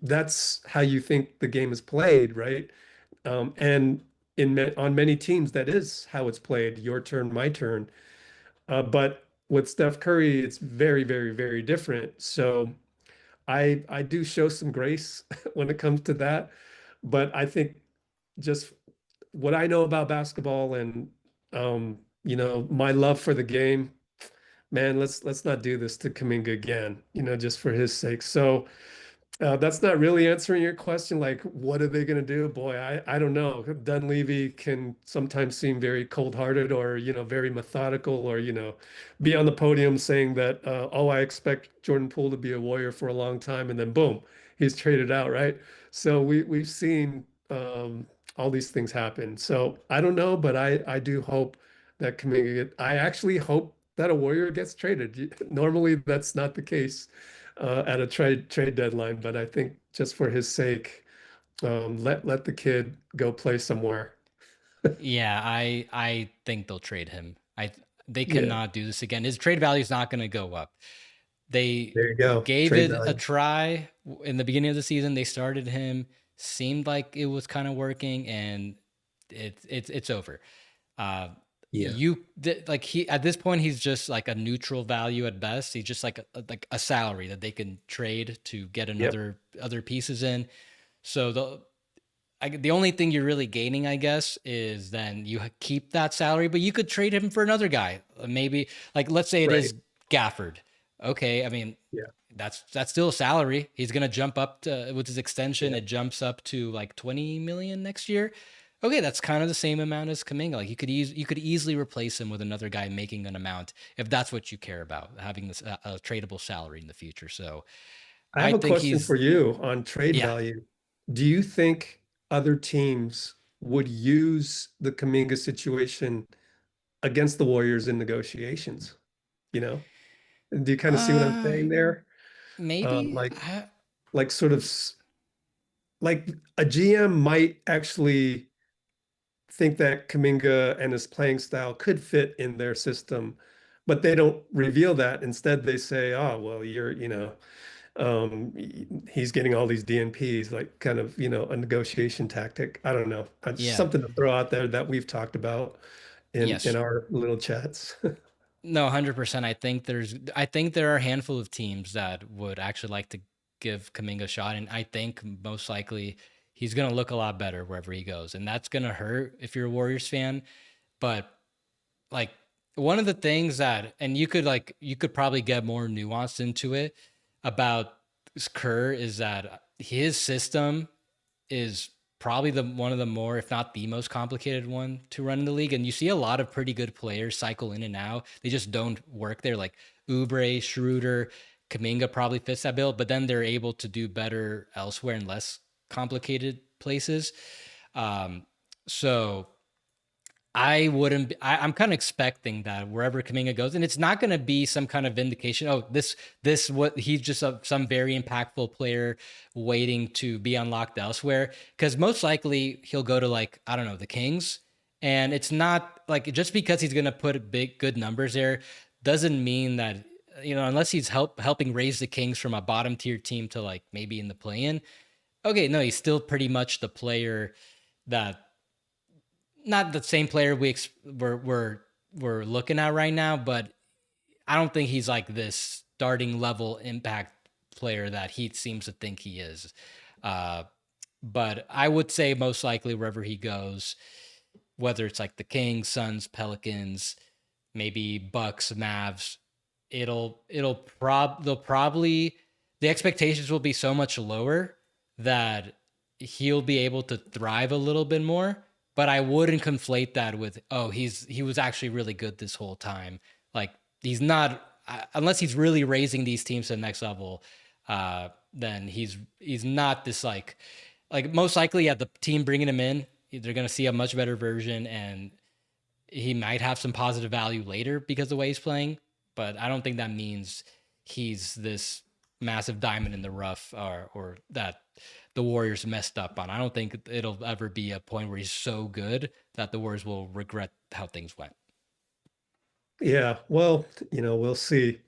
Speaker 2: That's how you think the game is played, right? And on many teams, that is how it's played. Your turn, my turn. But with Steph Curry, it's very, very, very different. So I do show some grace when it comes to that. But I think just what I know about basketball and my love for the game, man, let's not do this to Kuminga again, just for his sake. So That's not really answering your question. Like, what are they going to do? Boy, I don't know. Dunleavy can sometimes seem very cold-hearted or, very methodical or, be on the podium saying that, oh, I expect Jordan Poole to be a Warrior for a long time. And then boom, he's traded out, right? So we've seen all these things happen. So I don't know, but I do hope that Kuminga I actually hope that a Warrior gets traded. Normally, that's not the case at a trade deadline, but I think just for his sake, let the kid go play somewhere.
Speaker 1: Yeah, I think they'll trade him. They
Speaker 2: Yeah,
Speaker 1: cannot do this again. His trade value is not going to go up. They
Speaker 2: there you go.
Speaker 1: gave
Speaker 2: Trade
Speaker 1: it a
Speaker 2: value.
Speaker 1: try in the beginning of the season. They started him, seemed like it was kind of working, and it's over. Uh,
Speaker 2: Yeah.
Speaker 1: like he at this point he's just like a neutral value at best. He's just like a salary that they can trade to get
Speaker 2: Yep.
Speaker 1: another other pieces in. So the only thing you're really gaining, I guess, is then you keep that salary, but you could trade him for another guy. Maybe like let's say it
Speaker 2: Right.
Speaker 1: is Gafford. Okay, I mean
Speaker 2: Yeah.
Speaker 1: that's still a salary. He's gonna jump up to with his extension.
Speaker 2: Yeah.
Speaker 1: It jumps up to like 20 million next year. Okay, that's kind of the same amount as Kuminga. Like you could easily replace him with another guy making an amount if that's what you care about, having this a tradable salary in the future. So
Speaker 2: I
Speaker 1: I
Speaker 2: have a
Speaker 1: think
Speaker 2: question for
Speaker 1: he's
Speaker 2: you on trade
Speaker 1: yeah.
Speaker 2: value. Do you think other teams would use the Kuminga situation against the Warriors in negotiations? You know, do you kind of see what I'm
Speaker 1: Uh
Speaker 2: saying there?
Speaker 1: maybe.
Speaker 2: Like, sort of like a GM might actually think that Kuminga and his playing style could fit in their system, but they don't reveal that. Instead, they say, "Oh, well, he's getting all these DNPs," like kind of, a negotiation tactic. I don't know. It's just
Speaker 1: Yeah.
Speaker 2: something to throw out there that we've talked about in
Speaker 1: Yes.
Speaker 2: our little chats.
Speaker 1: No, 100%. I think there are a handful of teams that would actually like to give Kuminga a shot, and I think most likely he's going to look a lot better wherever he goes, and that's going to hurt if you're a Warriors fan. But like one of the things that, and you could probably get more nuanced into it about Kerr is that his system is probably the one of the more, if not the most complicated one to run in the league. And you see a lot of pretty good players cycle in and out. They just don't work there. Like Oubre, Schroeder, Kaminga probably fits that bill, but then they're able to do better elsewhere in less complicated places. Um, so I wouldn't. I'm kind of expecting that wherever Kaminga goes, and it's not going to be some kind of vindication. Oh, this what he's just some very impactful player waiting to be unlocked elsewhere. Because most likely he'll go to like I don't know the Kings, and it's not like just because he's going to put big good numbers there doesn't mean that unless he's helping raise the Kings from a bottom tier team to like maybe in the play in. Okay, no, he's still pretty much the player that not the same player we're looking at right now, but I don't think he's like this starting level impact player that he seems to think he is. Uh, but I would say most likely wherever he goes, whether it's like the Kings, Suns, Pelicans, maybe Bucks, Mavs, they'll probably the expectations will be so much lower that he'll be able to thrive a little bit more. But I wouldn't conflate that with he was actually really good this whole time. Like he's not unless he's really raising these teams to the next level. Then he's not this like most likely the team bringing him in. They're going to see a much better version, and he might have some positive value later because of the way he's playing, but I don't think that means he's this massive diamond in the rough or that the Warriors messed up on. I don't think it'll ever be a point where he's so good that the Warriors will regret how things went.
Speaker 2: Yeah, well, we'll see.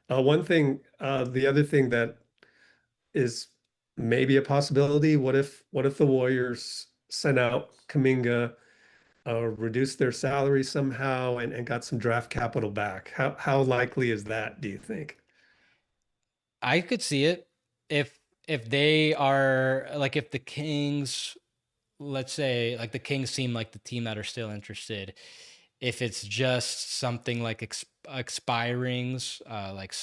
Speaker 2: The other thing that is maybe a possibility, what if the Warriors sent out Kuminga, reduced their salary somehow and got some draft capital back? How likely is that, do you think?
Speaker 1: I could see it if they are like if the Kings, let's say like the Kings seem like the team that are still interested. If it's just something like expirings, like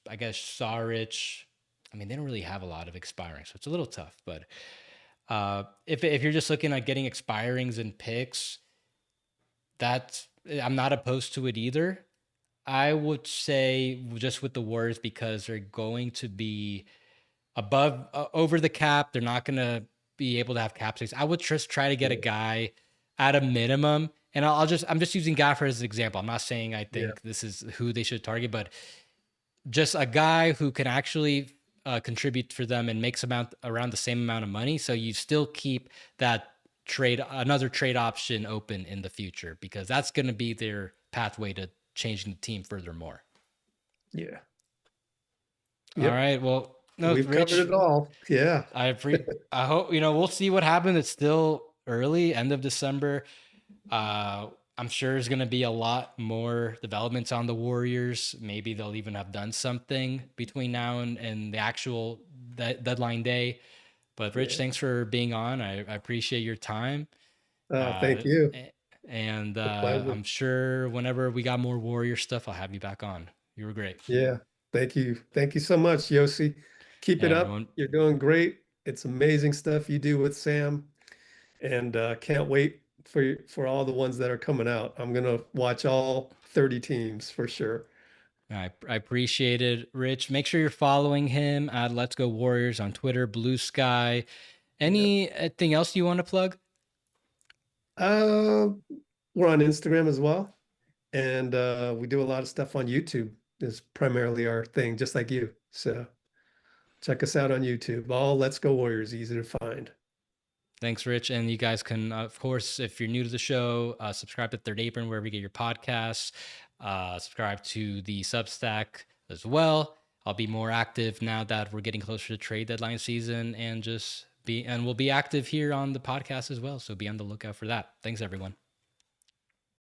Speaker 1: I guess Saric, I mean, they don't really have a lot of expiring, so it's a little tough. But if you're just looking at getting expirings and picks, that's I'm not opposed to it either. I would say just with the Warriors because they're going to be above over the cap. They're not going to be able to have cap space. I would just try to get a
Speaker 2: Yeah,
Speaker 1: guy at a minimum. And I'm just using Gafford as an example. I'm not saying I
Speaker 2: yeah,
Speaker 1: think this is who they should target, but just a guy who can actually contribute for them and makes amount around the same amount of money. So you still keep that another trade option open in the future because that's going to be their pathway to changing the team furthermore.
Speaker 2: yeah.
Speaker 1: All
Speaker 2: Yep.
Speaker 1: right. Well, no,
Speaker 2: We've covered
Speaker 1: Rich,
Speaker 2: it all. Yeah.
Speaker 1: I hope, we'll see what happens. It's still early, end of December. I'm sure there's going to be a lot more developments on the Warriors. Maybe they'll even have done something between now and the actual deadline day. But Rich,
Speaker 2: Yeah.
Speaker 1: thanks for being on. I appreciate your time.
Speaker 2: Thank
Speaker 1: Uh,
Speaker 2: you.
Speaker 1: and
Speaker 2: A pleasure.
Speaker 1: I'm sure whenever we got more Warrior stuff, I'll have you back on. You were great.
Speaker 2: Yeah. Thank you. Thank you so much, Yossi. Keep
Speaker 1: Yeah,
Speaker 2: it up.
Speaker 1: everyone.
Speaker 2: You're doing great. It's amazing stuff you do with Sam, and can't wait for all the ones that are coming out. I'm gonna watch all 30 teams for sure.
Speaker 1: I appreciate it, Rich. Make sure you're following him at Let's Go Warriors on Twitter, Blue Sky.
Speaker 2: Yeah.
Speaker 1: Anything else you want to plug?
Speaker 2: Uh, we're on Instagram as well, and we do a lot of stuff on YouTube. Is primarily our thing, just like you. So check us out on YouTube. All Let's Go Warriors, easy to find.
Speaker 1: Thanks, Rich. And you guys can, of course, if you're new to the show, subscribe to Third Apron wherever you get your podcasts. Subscribe to the Substack as well. I'll be more active now that we're getting closer to trade deadline season, and we'll be active here on the podcast as well. So be on the lookout for that. Thanks, everyone.